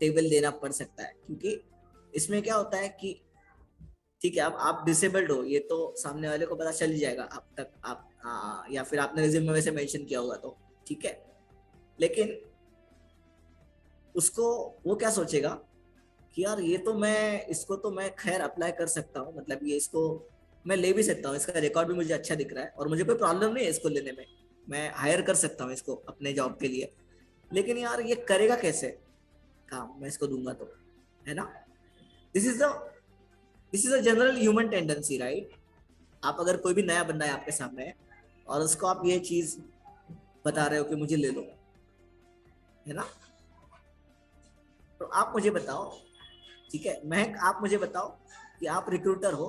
टेबल देना पड़ सकता है, क्योंकि इसमें क्या होता है कि ठीक है, अब आप डिसेबल्ड हो ये तो सामने वाले को पता चल ही जाएगा, अब तक आप या फिर आपने रिज्यूम में वैसे मेंशन किया होगा तो ठीक है, लेकिन उसको वो क्या सोचेगा कि यार ये तो मैं इसको तो मैं खैर अप्लाई कर सकता हूँ, मतलब ये इसको मैं ले भी सकता हूँ, इसका रिकॉर्ड भी मुझे अच्छा दिख रहा है और मुझे कोई प्रॉब्लम नहीं है इसको लेने में, मैं हायर कर सकता हूँ इसको अपने जॉब के लिए, लेकिन यार ये करेगा कैसे काम, मैं इसको दूंगा तो, है ना? This is a general human tendency, right? आप अगर कोई भी नया बंदा है आपके सामने और उसको आप ये चीज बता रहे हो कि मुझे ले लो, है ना? तो आप मुझे बताओ, ठीक है महक, आप मुझे बताओ कि आप रिक्रूटर हो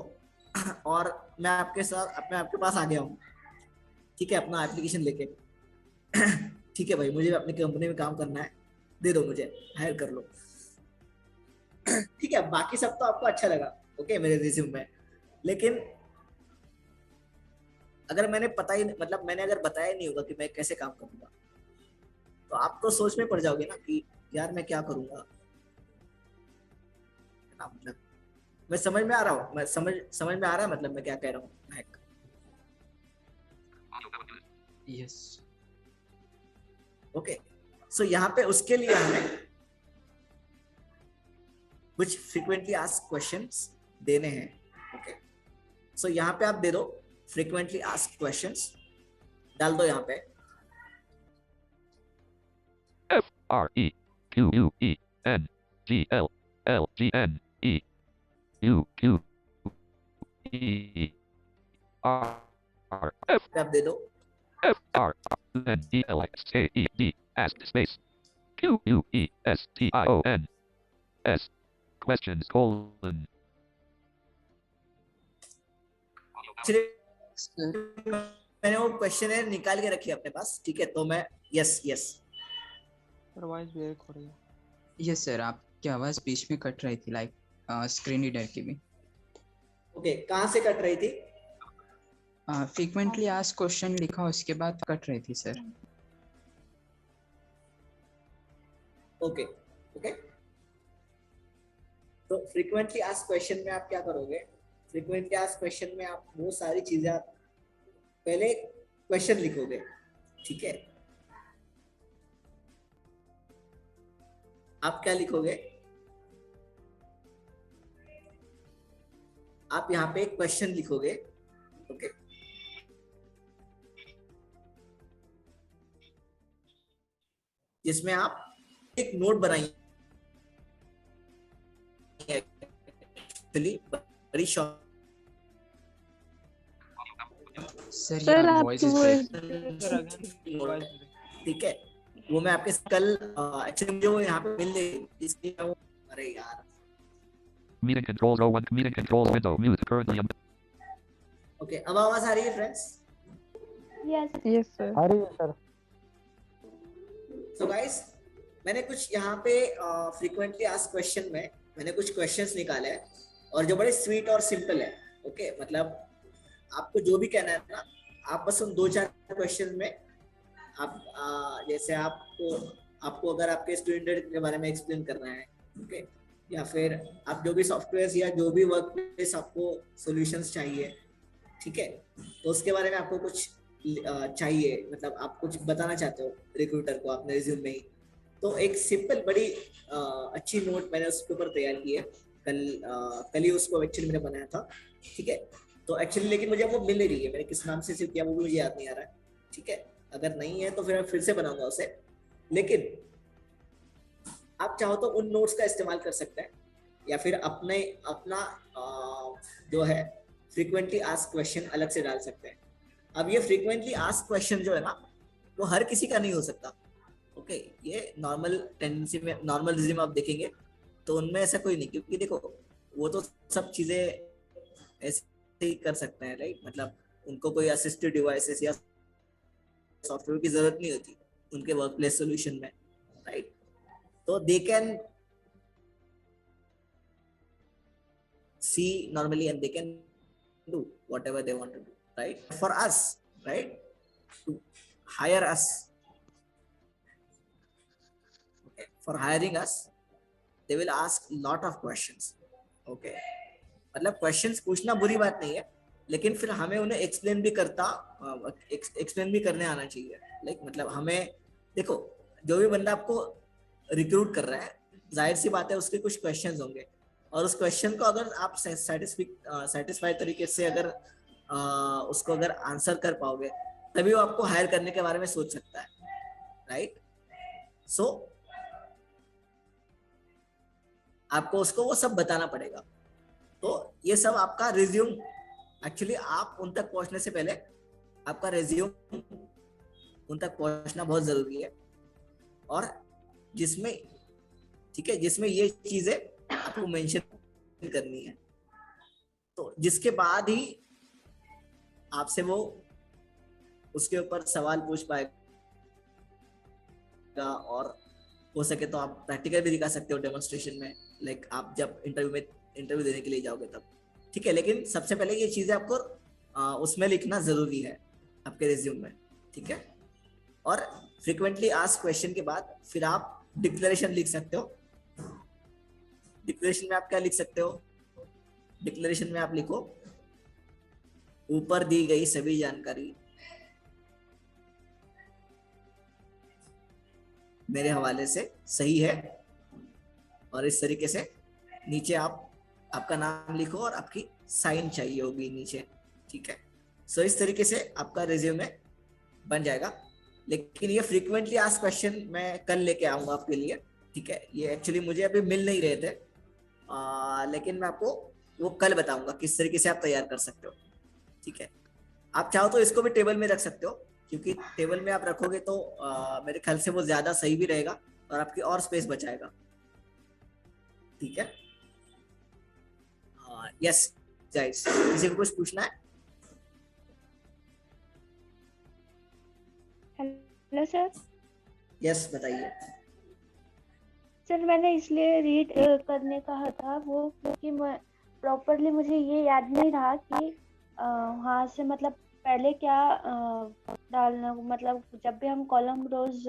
और मैं आपके साथ आपके पास आ गया हूँ, ठीक है, अपना एप्लीकेशन लेके ठीक है भाई, मुझे अपनी कंपनी में काम करना है, दे दो मुझे, हायर कर लो ठीक है, बाकी सब तो आपको अच्छा लगा ओके मेरे रिज्यूम में, लेकिन अगर मैंने मैंने अगर बताया ही नहीं होगा कि मैं कैसे काम करूंगा, तो आप तो सोच में पड़ जाओगे ना कि यार मैं क्या करूंगा, मतलब मैं समझ में आ रहा हूँ, मैं समझ में आ रहा है मतलब मैं क्या कह रहा हूँ महक? यस। ओके, सो यहाँ पे उसके लिए हमें कुछ फ्रीक्वेंटली आस्क्ड क्वेश्चंस देने हैं। ओके, सो यहाँ पे आप दे दो फ्रीक्वेंटली आस्क्ड क्वेश्चंस, डाल दो यहाँ पे आप दे दो asked space questions questions colon मैंने वो क्वेश्चन निकाल के रखी है अपने पास, ठीक है, तो मैं यस वॉइस ब्रेक हो रही है। यस सर, आपकी आवाज बीच में कट रही थी, लाइक स्क्रीन रीडर की भी। ओके, कहाँ से कट रही थी? फ्रीक्वेंटली आस्क्ड क्वेश्चन लिखा उसके बाद कट रही थी सर। ओके, तो फ्रीक्वेंटली आस्क्ड क्वेश्चन में आप क्या करोगे? फ्रीक्वेंटली आस्क्ड क्वेश्चन में आप वो सारी चीजें आप पहले क्वेश्चन लिखोगे, ठीक है, आप क्या लिखोगे? आप यहाँ पे एक क्वेश्चन लिखोगे, ओके, जिसमें आप एक नोट बनाइए, बड़ी शॉर्ट। सर यार वॉइस इज ब्रेक। ठीक है, वो मैं आपके कल एक्चुअली मुझे वो यहाँ पे मिल गई, इसलिए मैं अरे यार meeting controls O1 meeting controls window mute currently okay, अब आवाज आ रही है फ्रेंड्स? Yes sir. आ रही है सर। सो गाइस, मैंने कुछ यहाँ पे फ्रीक्वेंटली आस्क्ड क्वेश्चन में मैंने कुछ क्वेश्चंस निकाले हैं और जो बड़े स्वीट और सिंपल है, ओके, मतलब आपको जो भी कहना है ना, आप बस उन 2-4 क्वेश्चन में आप जैसे आपको अगर आपके स्टूडेंट के बारे में एक्सप्लेन करना है, ओके, या फिर आप जो भी सॉफ्टवेयर या जो भी वर्क प्लेस आपको सॉल्यूशंस चाहिए, ठीक है, तो उसके बारे में आपको कुछ चाहिए, मतलब आप कुछ बताना चाहते हो रिक्रूटर को अपने रिज्यूम में ही, तो एक सिंपल बड़ी अच्छी नोट मैंने उसके ऊपर तैयार की है, कल ही उसको एक्चुअली मैंने बनाया था, ठीक है, तो एक्चुअली लेकिन मुझे वो मिल नहीं रही है, मैंने किस नाम से सेव किया वो भी मुझे याद नहीं आ रहा है, ठीक है, अगर नहीं है तो फिर मैं फिर से बनाऊंगा उसे, लेकिन आप चाहो तो उन नोट्स का इस्तेमाल कर सकते हैं या फिर अपना जो है फ्रीक्वेंटली आस्क्ड क्वेश्चन अलग से डाल सकते हैं। अब ये फ्रीक्वेंटली आस्क्ड क्वेश्चन जो है ना, वो हर किसी का नहीं हो सकता, ओके, ये नॉर्मल टेंडेंसी में नॉर्मल रिज्यूम आप देखेंगे तो उनमें ऐसा कोई नहीं, क्योंकि देखो वो तो सब चीजें ऐसे ही कर सकते हैं, राइट? मतलब उनको कोई असिस्टिव डिवाइसेस या सॉफ्टवेयर की जरूरत नहीं होती उनके वर्क प्लेस सोल्यूशन में, राइट? तो they can see normally and they can do whatever they want to do, right? For us, right, to hire us, okay, for hiring us they will ask lot of questions, okay? मतलब questions पूछना बुरी बात नहीं है, लेकिन फिर हमें उन्हें एक्सप्लेन भी करने आना चाहिए। लाइक मतलब हमें देखो, जो भी बंदा आपको रिक्रूट कर रहा है, जाहिर सी बात है उसके कुछ क्वेश्चंस होंगे, और उस क्वेश्चन को अगर आप सेटिस्फाई तरीके से अगर उसको अगर आंसर कर पाओगे, तभी वो आपको हायर करने के बारे में सोच सकता है, राइट? सो आपको उसको वो सब बताना पड़ेगा। तो ये सब आपका रिज्यूम, एक्चुअली आप उन तक पहुंचने से पहले आपका रिज्यूम उन तक पहुंचना बहुत जरूरी है, और जिसमें, ठीक है, जिसमें ये चीजें आपको मेंशन करनी है, तो जिसके बाद ही आपसे वो उसके ऊपर सवाल पूछ पाएगा, और हो सके तो आप प्रैक्टिकल भी दिखा सकते हो डेमोन्स्ट्रेशन में, लाइक आप जब इंटरव्यू देने के लिए जाओगे तब, ठीक है? लेकिन सबसे पहले ये चीजें आपको उसमें लिखना जरूरी है आपके रिज्यूम में, ठीक है? और फ्रीक्वेंटली आस्क्ड क्वेश्चन के बाद फिर आप डिक्लेरेशन लिख सकते हो। डिक्लेरेशन में आप क्या लिख सकते हो? डिक्लेरेशन में आप लिखो, ऊपर दी गई सभी जानकारी मेरे हवाले से सही है, और इस तरीके से नीचे आप आपका नाम लिखो और आपकी साइन चाहिए होगी नीचे, ठीक है? सो इस तरीके से आपका रिज्यूमे बन जाएगा। लेकिन ये फ्रीक्वेंटली आस्क्ड क्वेश्चन मैं कल लेके आऊंगा आपके लिए, ठीक है? ये एक्चुअली मुझे अभी मिल नहीं रहे थे, लेकिन मैं आपको वो कल बताऊंगा किस तरीके से आप तैयार कर सकते हो, ठीक है? आप चाहो तो इसको भी टेबल में रख सकते हो, क्योंकि टेबल में आप रखोगे तो मेरे ख्याल से वो ज्यादा सही भी रहेगा और आपकी और स्पेस बचाएगा, ठीक है? यस गाइस, किसी को कुछ पूछना है? Hello sir. यस बताइए। सर मैंने इसलिए रीड करने कहा था वो, क्योंकि प्रॉपरली मुझे ये याद नहीं रहा कि वहाँ से मतलब पहले क्या डालना, मतलब जब भी हम कॉलम रोज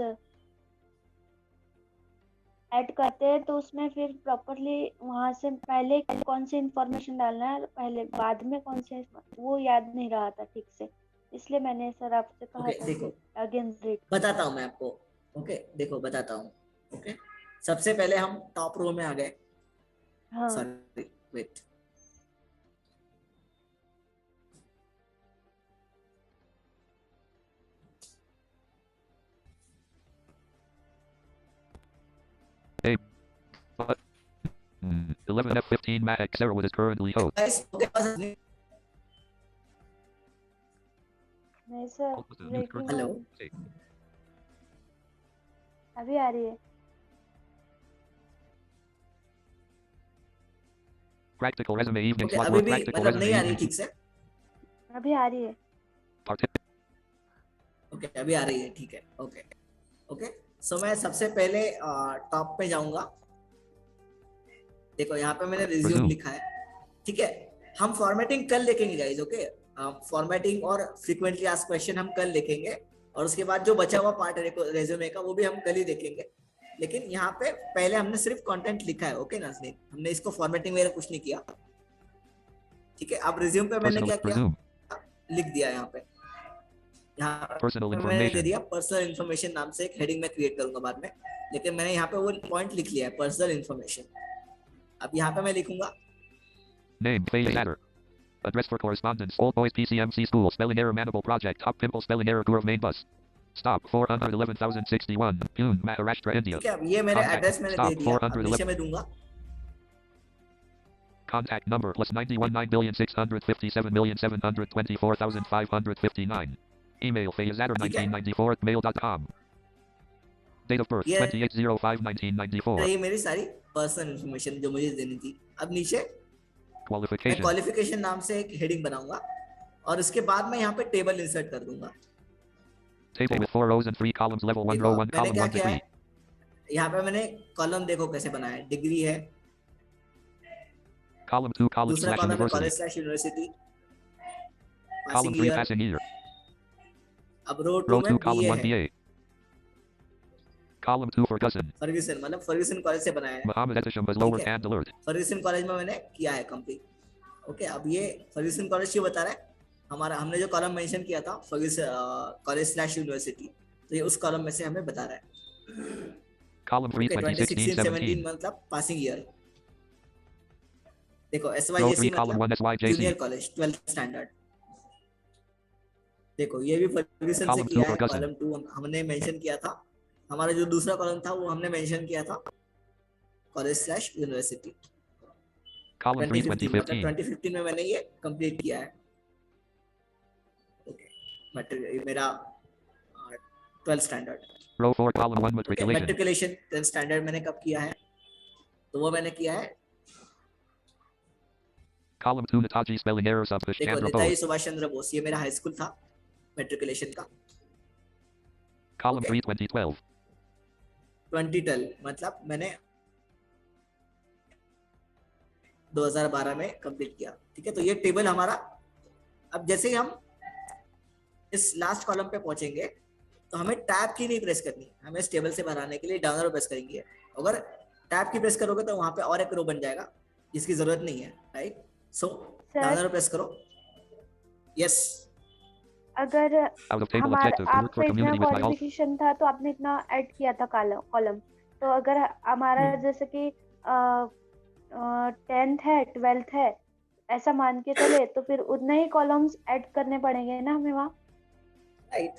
ऐड करते हैं तो उसमें फिर प्रॉपरली वहाँ से पहले कौन सी इंफॉर्मेशन डालना है, पहले बाद में कौन से, वो याद नहीं रहा था ठीक से, इसलिए मैंने सर आपसे कहा था देखो अगेन रीड। बताता हूँ मैं आपको, ओके? देखो बताता हूँ, ओके? सबसे पहले हम टॉप रो में आ गए। हाँ। Sorry wait, A. 11 F15 Mac Xero is currently host. नहीं सर, हेलो, अभी आ रही है। Practical resume evening okay, slot अभी work. भी Practical मतलब resume नहीं आ रही evening. ठीक से? अभी आ रही है। ओके अभी आ रही है, ठीक है, ओके ओके। सो मैं सबसे पहले टॉप पे जाऊंगा। देखो यहाँ पे मैंने रिज्यूम लिखा है, ठीक है? हम फॉर्मेटिंग कल देखेंगे गाइस, ओके? फॉर्मेटिंग और फ्रीक्वेंटली आस्क्ड क्वेश्चन हम कल देखेंगे, और उसके बाद जो बचा हुआ पार्ट है रेज्यूमे का वो भी हम कल ही देखेंगे। लेकिन यहाँ पे पहले हमने सिर्फ कंटेंट लिखा है, ओके नाज़नीन? हमने इसको फॉर्मेटिंग वगैरह कुछ नहीं किया, ठीक है? अब रिज्यूम पे मैंने क्या किया, लिख दिया यहाँ पे, यहाँ मैंने दे दिया पर्सनल इन्फॉर्मेशन नाम से एक हेडिंग मैं क्रिएट करूंगा बाद में, लेकिन मैंने यहाँ पे वो पॉइंट लिख लिया है, पर्सनल इन्फॉर्मेशन। अब यहाँ पे मैं लिखूंगा Name, Faye Adder. Address for correspondence, Old Boys PCMC School, spelling error Manable Project, Top Pimple spelling error Guru main bus. Stop 411,061, Pune, Maharashtra, India. ठीक है? अब ये मेरा एड्रेस मैंने दे दिया, अब नीचे मैं दूंगा Contact number plus 91,657,724,559. Email fayesadder1994@mail.com. Date of birth, ये 28/05/1994. रही मेरी सारी पर्सनल इंफॉर्मेशन जो मुझे देनी थी। अब नीचे मैं Qualification. क्वालिफिकेशन नाम से एक हेडिंग बनाऊंगा और इसके बाद मैं यहाँ पे टेबल इंसर्ट कर दूंगा। Table with 4 rows and 3 columns, level 1, देखो, row 1, मैंने column क्या 1 किया degree. है, यहाँ पे मैंने कॉलम देखो कैसे बनाया है, डिग्री है, Column 2, college दूसरा slash कॉलम है university. College slash university, Column passing 3, year. passing year. अब रो Row 2 2, में column बीए 1 है, BA. Column 2, Ferguson. फर्ग्यूसन, मतलब फर्ग्यूसन कॉलेज से बनाया है। Muhammad Etisham was lower ठीक है। and alert. फर्ग्यूसन कॉलेज में मैंने किया है कंप्लीट। ओके, अब ये फर्ग्यूसन कॉलेज क्यों बता रहा है, हमारा हमने जो कॉलम मेंशन किया था फर्ग्यूसन कॉलेज स्लैश यूनिवर्सिटी, तो ये उस कॉलम में से हमें बता रहा है। Column 3, Okay, 2016, 2016-17 17. मतलब पासिंग ईयर। देखो Row SYJC 3, column मतलब 1, SYJC. Junior college 12th standard. देखो ये भी फर्ग्यूसन से Column 2, किया है, Ferguson. कॉलम 2 हमने मेंशन किया था, हमारा जो दूसरा कॉलम था वो हमने मेंशन किया था कॉलेज स्लैश यूनिवर्सिटी। Column 3, 2015 मतलब 2015. 2015 में मैंने ये कंप्लीट किया है। ओके, मेरा 12th standard. Row 4, column 1, matriculation. Matriculation 10th standard मैंने कब किया है, तो वो मैंने किया है, Column 2, Netaji spelling error Subhash देखो Chandra नेताजी Bose. सुभाष चंद्र बोस, ये मेरा हाई स्कूल था मैट्रिकुलेशन का। Column Okay. 3, 2012. 2012 मतलब मैंने 2012 में कंप्लीट किया। ठीक है, तो ये टेबल हमारा, अब जैसे ही हम इस लास्ट कॉलम पे पहुंचेंगे तो हमें टैब की नहीं प्रेस करनी, हमें इस टेबल से बाहर आने के लिए डाउन एरो प्रेस करेंगे। अगर टैब की प्रेस करोगे तो वहां पे और एक रो बन जाएगा जिसकी जरूरत नहीं है, right? So down arrow press करो। यस, अगर Out of table हमारा objective to work आपका for इतना community with my alt. Qualification था तो आपने इतना ऐड किया था कॉलम, तो अगर हमारा जैसे कि 10th है 12th है ऐसा मान के चले तो फिर उतना ही कॉलम्स ऐड करने पड़ेंगे ना हमें वहाँ, राइट।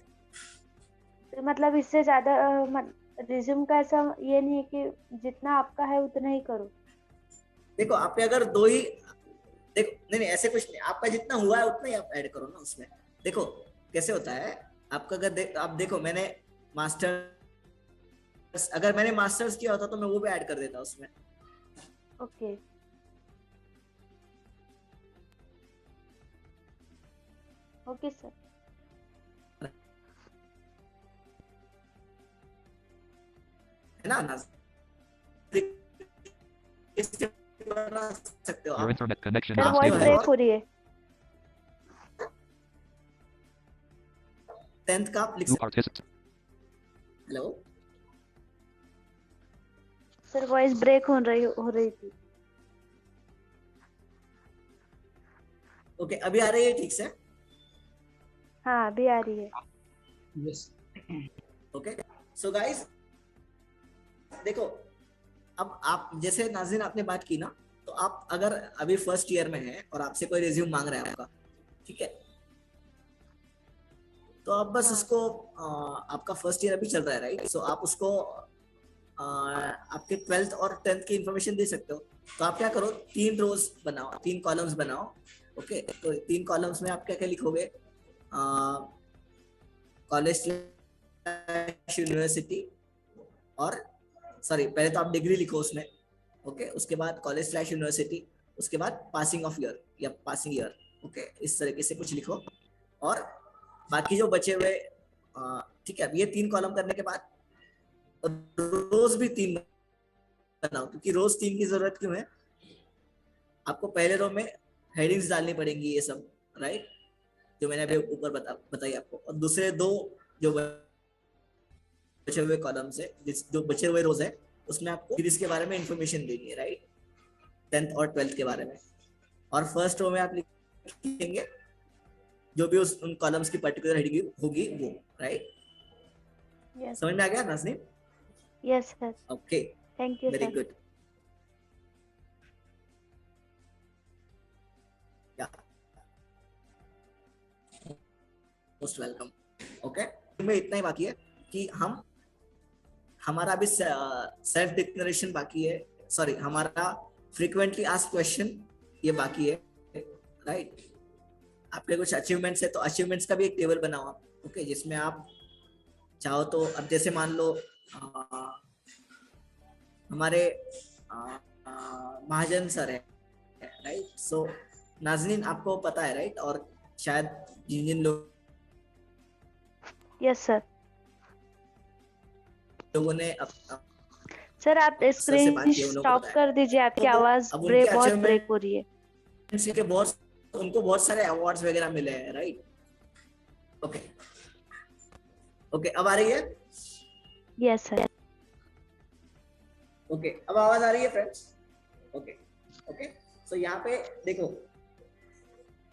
तो मतलब इससे ज्यादा रिज्यूम का ऐसा ये नहीं है कि जितना आपका है उतना ही करो। देखो आपने अगर दो ही, देखो नहीं ऐसे कुछ नहीं, आपका जितना हुआ है उतना ही आप ऐड करो ना उसमें। देखो कैसे होता है आपका, अगर आप देखो मैंने मास्टर्स, अगर मैंने मास्टर्स किया होता तो मैं वो भी ऐड कर देता उसमें। Okay, okay sir. है ना, बना सकते हो Your आप। internet connection sir is voice unstable. Break हो रही है। 10th का आप लिख New सकते participant. हो। हेलो, सर वॉइस ब्रेक हो रही थी। ओके अभी आ रही है ठीक से? हाँ अभी आ रही है। यस ओके, सो गाइस देखो, अब आप जैसे नाज़रीन आपने बात की ना, तो आप अगर अभी फर्स्ट ईयर में है और आपसे कोई रिज्यूम मांग रहा है आपका, ठीक है, तो आप बस उसको आपका फर्स्ट ईयर अभी चल रहा है, राइट? सो आप उसको आपके 12th और 10th की इंफॉर्मेशन दे सकते हो। तो आप क्या करो, 3 रोज बनाओ, 3 कॉलम्स बनाओ। ओके, तो 3 कॉलम्स में आप क्या क्या लिखोगे, कॉलेज यूनिवर्सिटी, और सॉरी पहले तो आप डिग्री लिखो उसमें। ओके, उसके बाद कॉलेज स्लैश यूनिवर्सिटी, उसके बाद पासिंग ऑफ ईयर या पासिंग ईयर। ओके, इस तरीके से कुछ लिखो, और बाकी जो बचे हुए ठीक है, अब ये 3 कॉलम करने के बाद रोज भी 3 बनाओ, क्योंकि रोज 3 की जरूरत क्यों है, आपको पहले रो में हेडिंग्स डालनी पड़ेंगी ये सब, राइट, जो मैंने अभी ऊपर बताई आपको, और दूसरे 2 जो बचे हुए कॉलम्स है, जो बचे हुए रोज है, उसमें आपको सीरीज के बारे में इंफॉर्मेशन देनी है, राइट, 10th और 12th के बारे में। और फर्स्ट रो में आप लिखेंगे जो भी उन कॉलम्स की पर्टिकुलर हेडिंग होगी वो, राइट? यस समझ में आ गया Nazneen? Yes sir, okay, thank you very sir. Good. Most welcome. Okay, में इतना ही बाकी है कि हमारा अभी सेल्फ डिक्लेरेशन बाकी है, सॉरी हमारा फ्रीक्वेंटली आस्क्ड क्वेश्चन ये बाकी है, राइट? आपके कुछ अचीवमेंट्स है तो अचीवमेंट्स का भी एक टेबल बनाओ आप, ओके, जिसमें आप चाहो तो, अब जैसे मान लो हमारे महाजन सर है, राइट। सो नाजनीन आपको पता है, राइट, और शायद जिन जिन यस सर। लोगों ने सर आप सर से स्क्रीन बात की, उन लोगों को स्टॉप पता है। कर दीजिए, आपकी तो आवाज अब उनके बहुत achievement ब्रेक हो रही है। के उनको बहुत सारे अवार्ड्स वगैरह मिले हैं, राइट। ओके ओके, अब आ रही है? Yes sir. ओके, अब आवाज आ रही है फ्रेंड्स? ओके ओके, सो यहाँ पे देखो,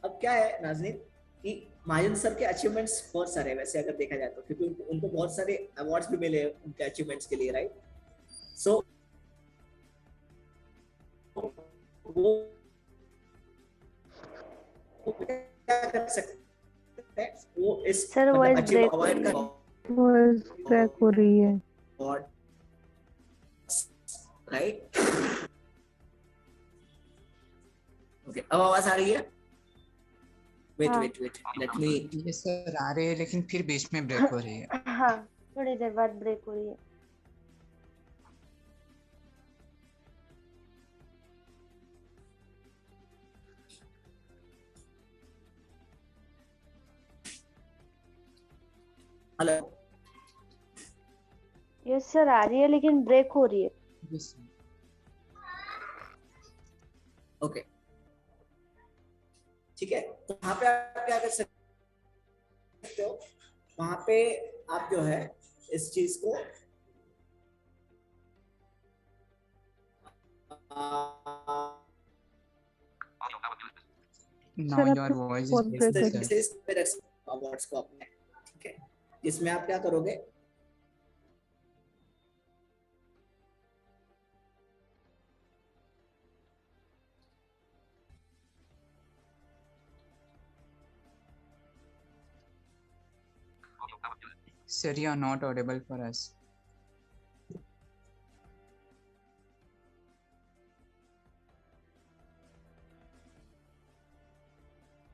अब क्या है नाज़नीन कि महाजन सर के अचीवमेंट्स बहुत सारे हैं वैसे अगर देखा जाए तो, क्योंकि उनको बहुत सारे अवार्ड्स भी मिले हैं उनके अचीवमेंट्स के लिए, राइट। सो वो क्या कर सकते हैं, वो इस सर वॉइस अचीव ब्रेक हो अवार्ड रही का है। वॉइस ब्रेक हो रही है। Award, right. ओके, अब आवाज आ रही है? वेट हाँ। Wait wait, let me. ये सर आ रहे हैं लेकिन फिर बीच में ब्रेक हो रही है। हाँ, थोड़ी देर बाद ब्रेक हो रही है। हेलो, यस सर आ रही है लेकिन ब्रेक हो रही है। Yes, ओके ठीक है, तो वहां पे आप क्या कर सकते हो, वहां पे आप जो है इस चीज को now your voice is breaking, sir. Awards को अपने, ठीक है, इसमें आप क्या करोगे, Sir, you are not audible for us.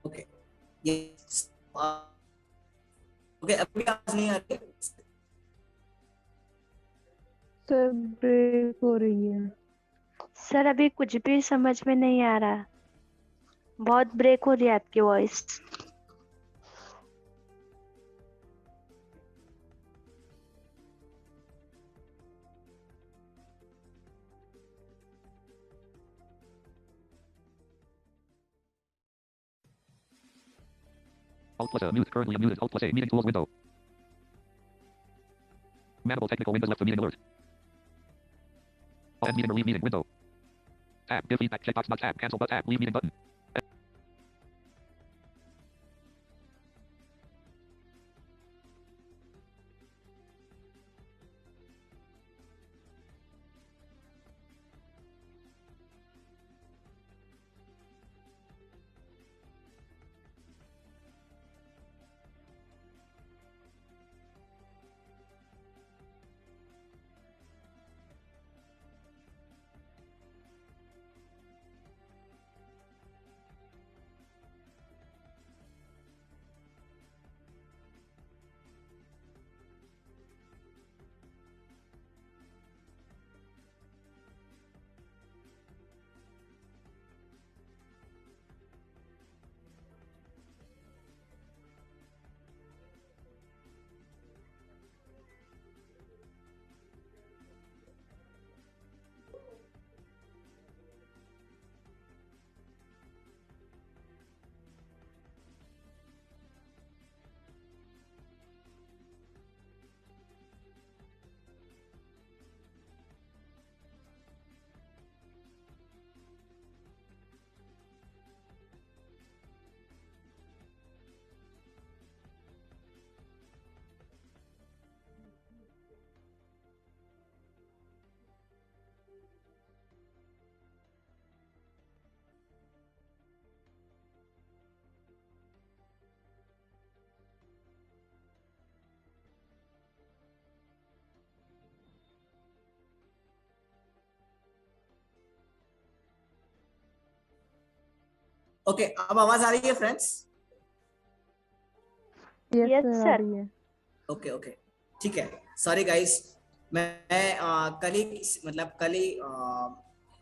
Okay ये ओके, अभी आवाज नहीं आ रही? सर ब्रेक हो रही है। सर अभी कुछ भी समझ में नहीं आ रहा, बहुत ब्रेक हो रही है आपकी voice. Alt plus A, mute, currently unmuted. Alt plus A, meeting tools window. Manable technical windows left the meeting alert. End meeting or leave meeting window. Tab, give feedback, checkbox not tab, cancel but tab, leave meeting button. Okay, अब आवाज आ रही है friends? Yes sir. Okay okay ठीक है, sorry guys, मैं कल ही मतलब कल ही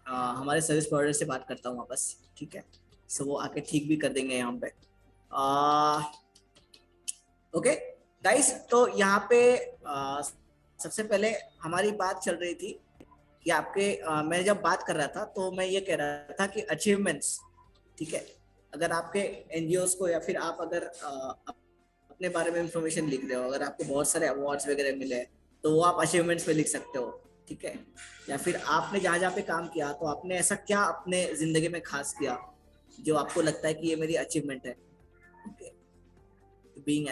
हमारे सर्विस प्रोवाइडर से बात करता हूँ वापस, ठीक है। सो वो आके ठीक भी कर देंगे यहाँ पे। ओके गाइस, तो यहाँ पे सबसे पहले हमारी बात चल रही थी कि आपके मैं जब बात कर रहा था तो मैं ये कह रहा था कि अचीवमेंट्स, ठीक है, अगर आपके एनजीओस को या फिर आप अगर अपने बारे में इंफॉर्मेशन लिख रहे हो, अगर आपको बहुत सारे अवार्ड्स वगैरह मिले तो वो आप अचीवमेंट्स में लिख सकते हो, ठीक है। या फिर आपने जहाँ जहाँ पे काम किया तो आपने ऐसा क्या अपने जिंदगी में खास किया जो आपको लगता है कि ये मेरी अचीवमेंट है, okay. Being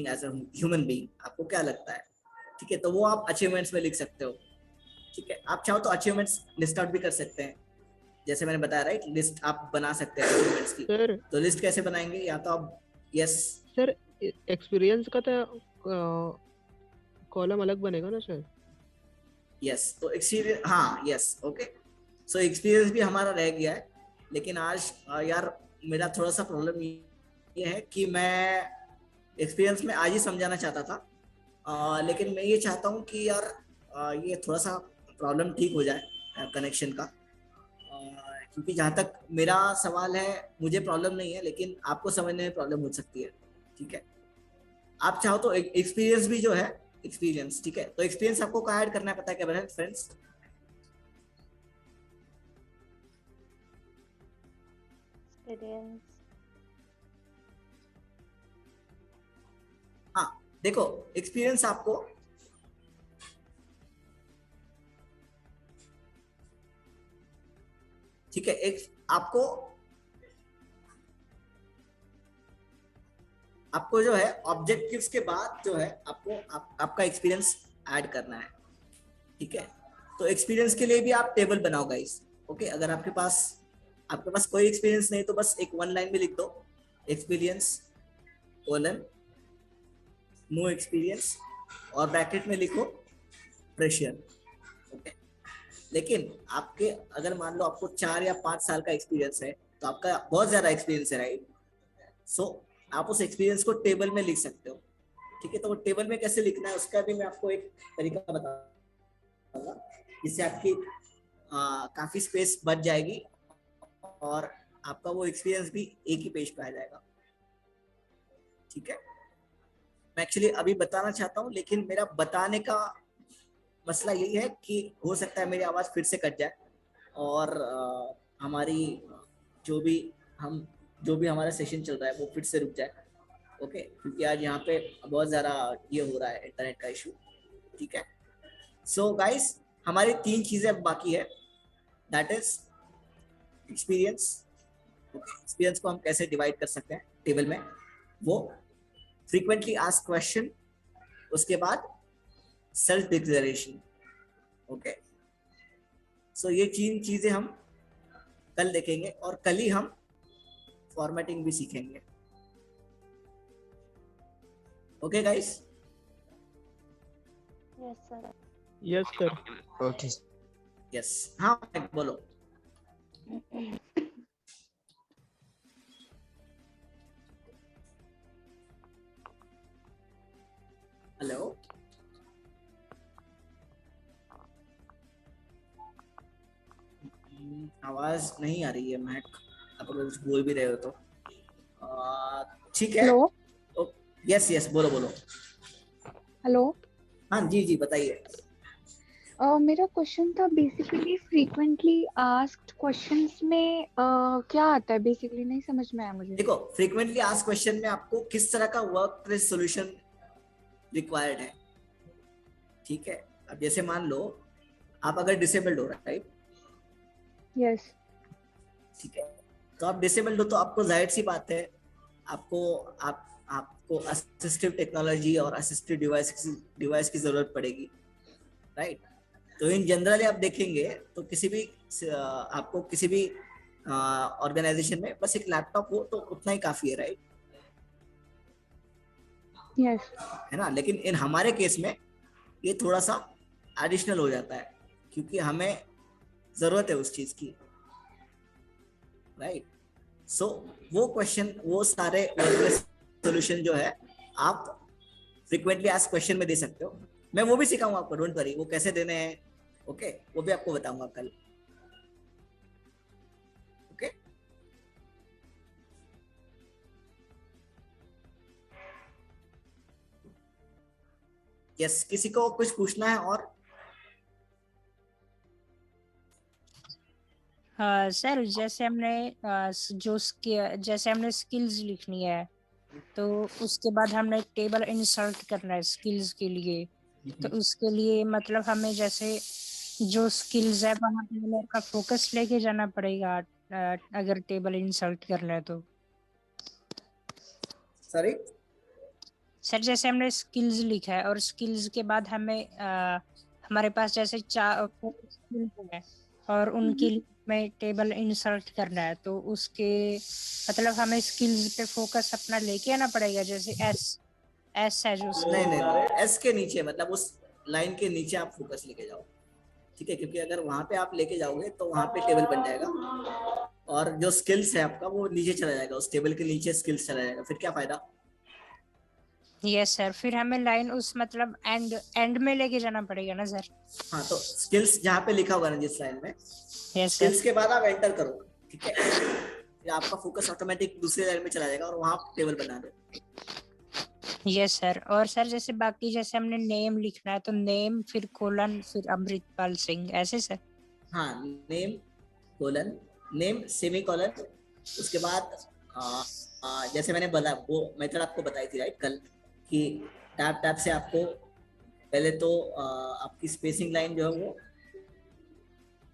as a human being आपको क्या लगता है, ठीक है, तो वो आप अचीवमेंट्स में लिख सकते हो, ठीक है। आप चाहो तो अचीवमेंट्स लिस्ट आउट भी कर सकते हैं, जैसे मैंने बताया, राइट, लिस्ट आप बना सकते हैं अचीवमेंट्स की। सर तो लिस्ट कैसे बनाएंगे, या तो आप यस सर एक्सपीरियंस का तो कॉलम अलग बनेगा ना सर? यस, तो एक्सपीरियंस, हाँ यस, ओके। सो एक्सपीरियंस भी हमारा रह गया है, लेकिन आज यार मेरा थोड़ा सा प्रॉब्लम ये है कि मैं एक्सपीरियंस में आज ही समझाना चाहता था, लेकिन मैं ये चाहता हूँ कि यार ये थोड़ा सा प्रॉब्लम ठीक हो जाए कनेक्शन का, क्योंकि जहाँ तक मेरा सवाल है मुझे प्रॉब्लम नहीं है, लेकिन आपको समझने में प्रॉब्लम हो सकती है, ठीक है। आप चाहो तो एक्सपीरियंस भी जो है, एक्सपीरियंस, ठीक है, तो एक्सपीरियंस आपको कहाँ ऐड करना है पता है क्या फ्रेंड्स? हाँ देखो, एक्सपीरियंस आपको ठीक है, एक आपको जो है ऑब्जेक्टिव्स के बाद जो है आपको आपका एक्सपीरियंस ऐड करना है, ठीक है। तो एक्सपीरियंस के लिए भी आप टेबल बनाओ गाइस, ओके। अगर आपके पास कोई एक्सपीरियंस नहीं तो बस एक वन लाइन में लिख दो, एक्सपीरियंस कोलन नो एक्सपीरियंस, और ब्रैकेट में लिखो प्रेशर, ओके। लेकिन आपके अगर मान लो आपको 4 या 5 साल का एक्सपीरियंस है तो आपका बहुत ज्यादा एक्सपीरियंस है, राइट। सो आप उस एक्सपीरियंस को टेबल में लिख सकते हो, ठीक है। तो वो टेबल में कैसे लिखना है उसका भी मैं आपको एक तरीका बताऊंगा, जिससे आपकी काफी स्पेस बच जाएगी और आपका वो एक्सपीरियंस भी एक ही पेज पे आ जाएगा, ठीक है। मैं एक्चुअली अभी बताना चाहता हूँ, लेकिन मेरा बताने का मसला यही है कि हो सकता है मेरी आवाज़ फिर से कट जाए और हमारी जो भी हमारा सेशन चल रहा है वो फिर से रुक जाए, ओके, क्योंकि आज यहाँ पे बहुत ज़्यादा ये हो रहा है इंटरनेट का इशू, ठीक है। सो गाइस, हमारी 3 चीज़ें अब बाकी है, that is experience, okay. Experience को हम कैसे डिवाइड कर सकते हैं टेबल में, वो फ्रीक्वेंटली आस्क्ड क्वेश्चन, उसके बाद सेल्फ डिक्लेरेशन, ओके। सो ये 3 चीजें हम कल देखेंगे और कल ही हम फॉर्मेटिंग भी सीखेंगे, okay guys? Yes sir. Yes sir. Okay. Yes, हाँ बोलो। हेलो, आवाज नहीं आ रही है महक, आप अगर कुछ बोल भी रहे हो तो ठीक है। हेलो, यस यस, बोलो बोलो। हेलो। हाँ जी जी, बताइए। मेरा क्वेश्चन था बेसिकली फ्रीक्वेंटली आस्क्ड क्वेश्चंस में क्या आता है, बेसिकली नहीं समझ में आया मुझे। देखो, फ्रीक्वेंटली आस्क्ड क्वेश्चन में आपको किस तरह का वर्क प्लेस सॉल्यूशन रिक्वायर्ड है, ठीक है। अब जैसे मान लो आप अगर डिसेबल्ड हो, राइट? यस। ठीक है, तो आप डिसेबल्ड हो तो आपको जाहिर सी बात है आपको असिस्टिव टेक्नोलॉजी और असिस्टिव डिवाइस की जरूरत पड़ेगी, राइट। तो इन जनरली आप देखेंगे तो आपको किसी भी ऑर्गेनाइजेशन में बस एक लैपटॉप हो तो उतना ही काफी है, राइट? यस। है ना। लेकिन इन हमारे केस में ये थोड़ा सा एडिशनल हो जाता है क्योंकि हमें जरूरत है उस चीज की, राइट। सो वो क्वेश्चन, वो सारे सॉल्यूशन जो है आप फ्रीक्वेंटली आस्क्ड क्वेश्चन में दे सकते हो, मैं वो भी सिखाऊंगा आपको, डोंट वरी, वो कैसे देने हैं, ओके, वो भी आपको बताऊंगा कल। ओके, यस, किसी को कुछ पूछना है और? सर जैसे हमने जैसे हमने स्किल्स लिखनी है, तो उसके बाद हमने टेबल इंसर्ट करना है स्किल्स के लिए, तो उसके लिए मतलब हमें जैसे जो स्किल्स है वहाँ पे हमें का फोकस लेके जाना पड़ेगा अगर टेबल इंसर्ट करना है तो। सॉरी सर जैसे हमने स्किल्स लिखा है और स्किल्स के बाद हमें हमारे पास जैसे 4 स्किल्स है और उनके लिए हमें टेबल इंसर्ट करना है, तो उसके मतलब हमें स्किल्स पे फोकस अपना लेके आना पड़ेगा, जैसे एस है जो नहीं नहीं नहीं, एस के नीचे, मतलब उस लाइन के नीचे आप फोकस लेके जाओ, ठीक है, क्योंकि अगर वहां पे आप लेके जाओगे तो वहां पे टेबल बन जाएगा और जो स्किल्स है आपका वो नीचे चला जाएगा, उस टेबल के नीचे स्किल्स चला जाएगा, फिर क्या फायदा? यस सर, फिर हमें लाइन उस मतलब एंड में लेके जाना पड़ेगा ना सर? हाँ, तो स्किल्स जहाँ पे लिखा होगा ना जिस लाइन में, यस स्किल्स सर। के बाद आप एंटर करो, ठीक है, फिर आपका फोकस ऑटोमेटिक दूसरी लाइन में चला जाएगा और वहां टेबल बना दो। यस सर, और सर जैसे बाकी जैसे हमने नेम लिखना है तो नेम फिर कोलन फिर अमृतपाल सिंह, ऐसे सर? हाँ, name colon, name semi colon, उसके बाद जैसे मैंने बताया वो मेथड आपको बताई थी राइट कल, कि टैप टैप से आपको पहले तो आपकी स्पेसिंग लाइन जो है वो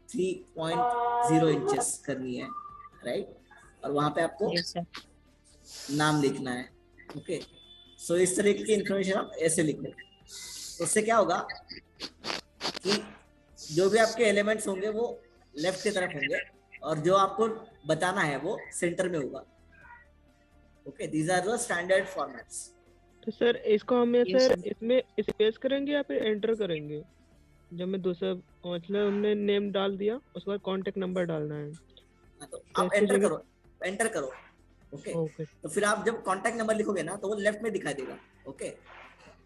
3.0 इंचेस करनी है, राइट, और वहां पे आपको नाम लिखना है, ओके। सो इस तरीके की इंफॉर्मेशन आप ऐसे लिख लो, तो उससे क्या होगा कि जो भी आपके एलिमेंट्स होंगे वो लेफ्ट की तरफ होंगे और जो आपको बताना है वो सेंटर में होगा, okay. These are the standard formats. तो सर इसको हमें सर इसमें स्पेस करेंगे या फिर एंटर करेंगे? जब मैं दूसरा मतलब हमने नेम डाल दिया उसके बाद कांटेक्ट नंबर डालना है, तो आप एंटर करो, एंटर करो, ओके। तो फिर आप जब कांटेक्ट नंबर लिखोगे ना तो वो लेफ्ट में दिखाई देगा, ओके।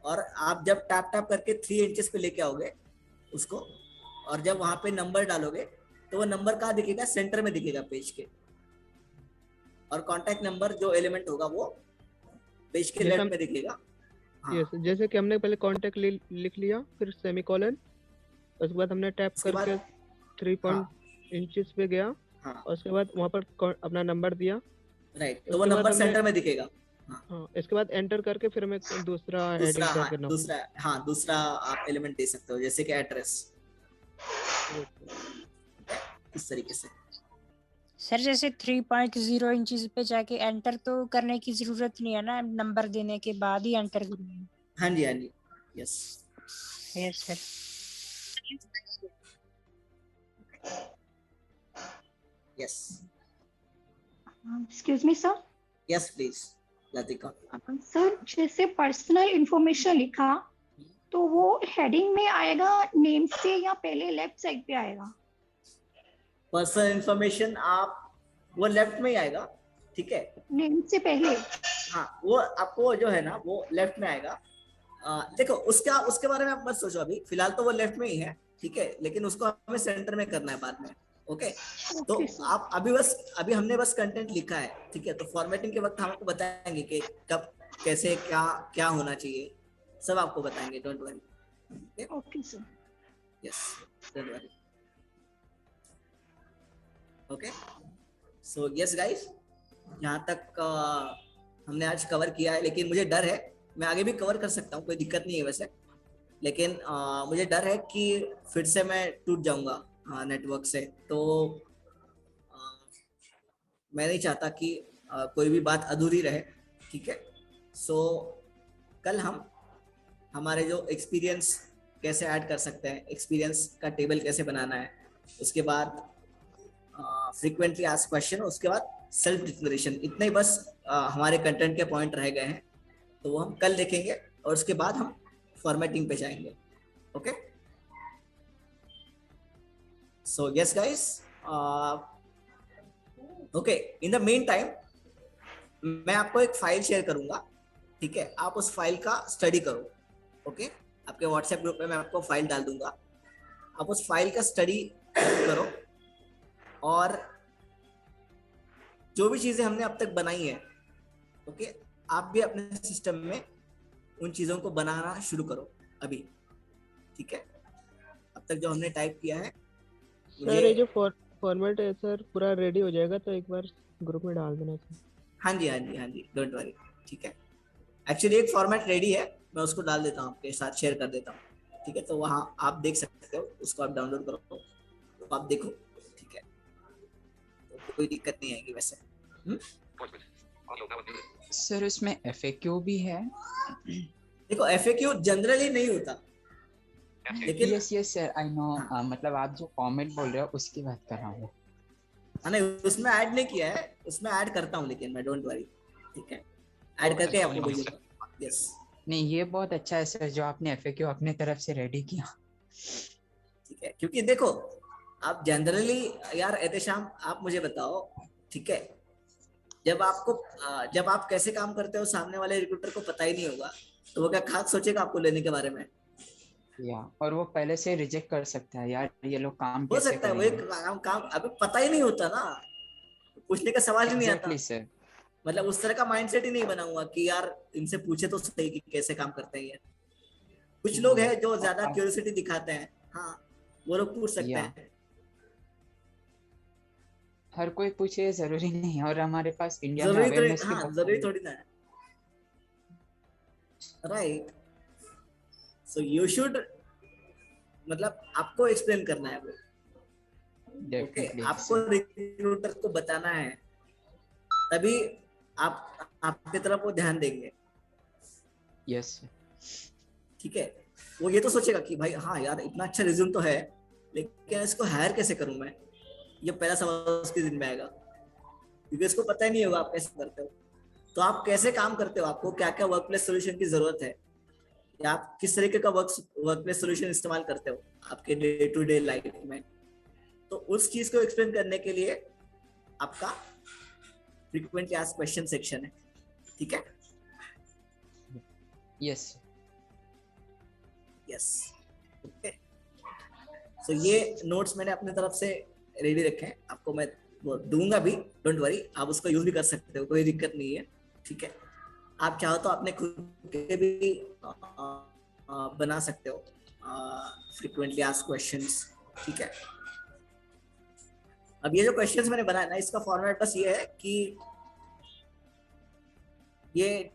और आप जब टैप टैप करके 3 इंचेस पे लेके आओगे उसको, और जब वहां पे नंबर डालोगे तो वो नंबर कहाँ दिखेगा? सेंटर में दिखेगा पेज के, और कांटेक्ट नंबर जो एलिमेंट होगा वो पेज के लेफ्ट में दिखेगा। हाँ। यस, जैसे कि हमने पहले कांटेक्ट लिख लिया, फिर सेमीकोलन, उसके बाद हमने टैप करके 3 इंचेस पे गया, और उसके बाद वहां पर अपना नंबर दिया, राइट, तो वो नंबर सेंटर में दिखेगा। हाँ, इसके बाद एंटर करके फिर हमें दूसरा दूसरा आप एलिमेंट दे सकते हो, जैसे कि एड्रेस, इस तरीके से। सर जैसे 3.0 इंचेस पे जाके एंटर तो करने की जरूरत नहीं है ना, नंबर देने के बाद ही एंटर करना है? हाँ जी, हाँ जी, yes yes sir. Yes, excuse me sir. Yes please Latika. Sir जैसे पर्सनल इंफॉर्मेशन लिखा तो वो हेडिंग में आएगा नेम से या पहले लेफ्ट साइड पे आएगा? पर्सनल इंफॉर्मेशन आप वो लेफ्ट में ही आएगा, ठीक है, नेम से पहले। हाँ, वो आपको जो है ना वो लेफ्ट में आएगा। देखो उसके बारे में आप मत सोचो, अभी फिलहाल तो वो लेफ्ट में ही है, ठीक है, लेकिन उसको हमें सेंटर में करना है बाद में, ओके। तो आप अभी हमने बस कंटेंट लिखा है, ठीक है, तो फॉर्मेटिंग के वक्त हम आपको बताएंगे कि कब कैसे क्या होना चाहिए, सब आपको बताएंगे, don't worry. Okay sir. Yes, don't worry. Okay, so yes guys, यहाँ तक हमने आज कवर किया है, लेकिन मुझे डर है, मैं आगे भी कवर कर सकता हूँ, कोई दिक्कत नहीं है वैसे, लेकिन मुझे डर है कि फिर से मैं टूट जाऊंगा नेटवर्क से, तो मैं नहीं चाहता कि कोई भी बात अधूरी रहे, ठीक है। सो कल हम हमारे जो एक्सपीरियंस कैसे ऐड कर सकते हैं, एक्सपीरियंस का टेबल कैसे बनाना है, उसके बाद फ्रीक्वेंटली आस्क्ड क्वेश्चन, उसके बाद सेल्फ डिक्लेरेशन, इतने ही बस हमारे कंटेंट के पॉइंट रह गए हैं, तो वो हम कल देखेंगे और उसके बाद हम फॉर्मेटिंग पे जाएंगे, okay. So yes guys, okay, in the main time मैं आपको एक फाइल शेयर करूंगा, ठीक है, आप उस फाइल का स्टडी करो, ओके। आपके व्हाट्सएप ग्रुप में मैं आपको फाइल डाल दूंगा, आप उस फाइल का स्टडी करो और जो भी चीजें हमने अब तक बनाई है, ओके, आप भी अपने सिस्टम में उन चीजों को बनाना शुरू करो अभी, ठीक है। अब तक जो हमने टाइप किया है, सर ये जो फॉर्मेट है सर पूरा रेडी हो जाएगा तो एक बार ग्रुप में डाल देना सर। हाँ जी हाँ जी हाँ जी, डोंट वरी, ठीक है। एक्चुअली एक फॉर्मेट रेडी है, मैं उसको डाल देता हूँ आपके साथ, शेयर कर देता हूँ, ठीक है। तो वहाँ आप देख सकते हो, उसको आप डाउनलोड करो तो आप देखो, ठीक है, तो कोई दिक्कत नहीं आएगी वैसे। सर उसमें FAQ भी है? देखो FAQ जनरली नहीं होता, लेकिन यस सर आई नो, मतलब आप जो कमेंट बोल रहे हो उसकी बात कर रहा हूँ। नहीं, उसमें ऐड नहीं किया है, उसमें ऐड करता हूँ लेकिन मैं, डोंट वरी, ठीक है, ऐड करके आपको भेजूंगा। यस नहीं ये बहुत अच्छा है सर जो आपने FAQ अपने तरफ से रेडी किया, ठीक है। क्योंकि देखो आप जनरली यार एहतेशाम, आप मुझे बताओ, ठीक है, जब आप कैसे काम करते हो सामने वाले रिक्रूटर को पता ही नहीं होगा तो वो क्या खास सोचेगा आपको लेने के बारे में? या और वो पहले से रिजेक्ट कर सकता है, यार ये लोग काम हो कैसे सकता है, वो करेंगे? एक काम अभी पता ही नहीं होता ना, पूछने का सवाल ही नहीं आता। सर मतलब उस तरह का माइंडसेट ही नहीं बना हुआ कि यार इनसे पूछे तो सही कि कैसे काम करते हैं ये। कुछ लोग हैं जो ज्यादा क्यूरियोसिटी दिखाते हैं, हाँ वो लोग पूछ सकते हैं। हर कोई पूछे जरूरी नहीं है, और हमारे पास इंडिया में जरूरी अवेयरनेस तो, की हाँ बहुत जरूरी सारी- थोड़ी ना है, राइट। सो यू शुड, मतलब आपको एक्सप्लेन करना है वो, ओके, आपको रिक्रूटर को बताना है, तभी आपके तरफ वो ध्यान देंगे। यस ठीक है, वो ये तो सोचेगा कि भाई हाँ यार इतना अच्छा रिज्यूम तो है, लेकिन इसको हायर कैसे करूं मैं, ये पहला सवाल उसके दिन में आएगा, क्योंकि इसको पता ही नहीं होगा आप कैसे करते हो। तो आप कैसे काम करते हो, आपको क्या क्या वर्क प्लेस सोल्यूशन की जरूरत है, या आप किस तरीके का वर्क प्लेस सोल्यूशन इस्तेमाल करते हो आपके डे टू डे लाइफ में, तो उस चीज को एक्सप्लेन करने के लिए आपका फ्रीक्वेंटली आस्क्ड क्वेश्चन सेक्शन है, ठीक है। Yes yes, okay. सो ये नोट्स मैंने अपने तरफ से रेडी रखे हैं, आपको मैं वो दूंगा भी, डोंट वरी, आप उसको यूज भी कर सकते हो, कोई दिक्कत नहीं है, ठीक है। आप चाहो तो अपने खुद के भी बना सकते हो फ्रीक्वेंटली आस्क्ड क्वेश्चंस, ठीक है। अब ये जो क्वेश्चंस मैंने बनाया ना, इसका फॉर्मेट बस ये है कि ये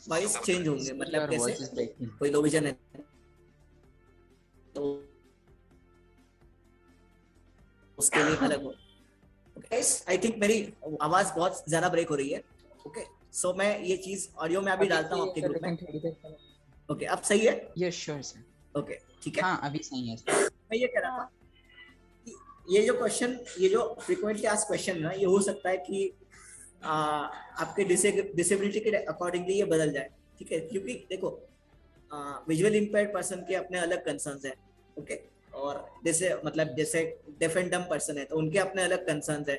वाइस चेंज होंगे, मतलब कैसे, कोई लो विजन है तो उसके लिए अलग हो। आई थिंक मेरी आवाज बहुत ज्यादा ब्रेक हो रही है, ओके। सो मैं ये चीज ऑडियो में अभी डालता हूँ आपके ग्रुप में, ओके। अब सही है? यस श्योर सर, ओके ठीक है, हाँ अभी सही है। मैं ये कह रहा था कि ये जो क्वेश्चन, ये जो फ्रीक्वेंटली आस्क्ड क्वेश्चन है ना, ये हो सकता है कि आपके डिसेबिलिटी के अकॉर्डिंगली ये बदल जाए, ठीक है। क्योंकि देखो विजुअल इम्पेयर्ड पर्सन के अपने अलग कंसर्न्स हैं, ओके, और जैसे मतलब जैसे डेफ एंड डम पर्सन है तो उनके अपने अलग कंसर्न्स है,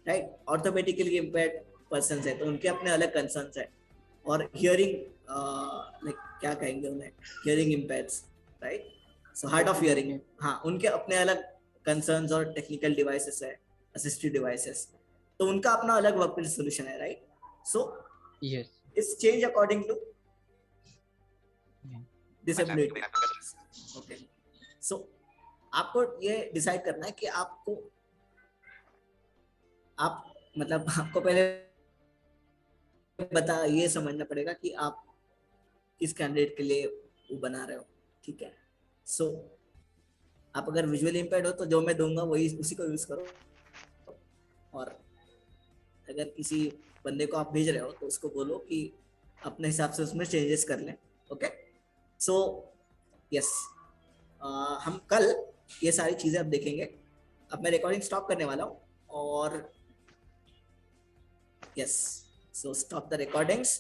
राइट। ऑर्थोपेडिकली इम्पेयर्ड पर्सन है तो उनके अपने अलग कंसर्न्स है, और हियरिंग लाइक क्या कहेंगे उन्हें, hearing impaireds, right. So hard of hearing, हाँ, उनके अपने अलग कंसर्न्स और टेक्निकल डिवाइसेस है, असिस्टिव डिवाइसेस, तो उनका अपना अलग वर्क प्लेस सॉल्यूशन है, right. So yes it's change according to disability, okay. So आपको ये डिसाइड करना है कि आपको मतलब आपको पहले ये समझना पड़ेगा कि आप किस कैंडिडेट के लिए वो बना रहे हो, ठीक है। सो आप अगर विजुअली इम्पेयर्ड हो तो जो मैं दूंगा वही उसी को यूज करो, और अगर किसी बंदे को आप भेज रहे हो तो उसको बोलो कि अपने हिसाब से उसमें चेंजेस कर लें, ओके। सो यस, हम कल ये सारी चीजें अब देखेंगे। अब मैं रिकॉर्डिंग स्टॉप करने वाला हूँ, और yes, so stop the recordings.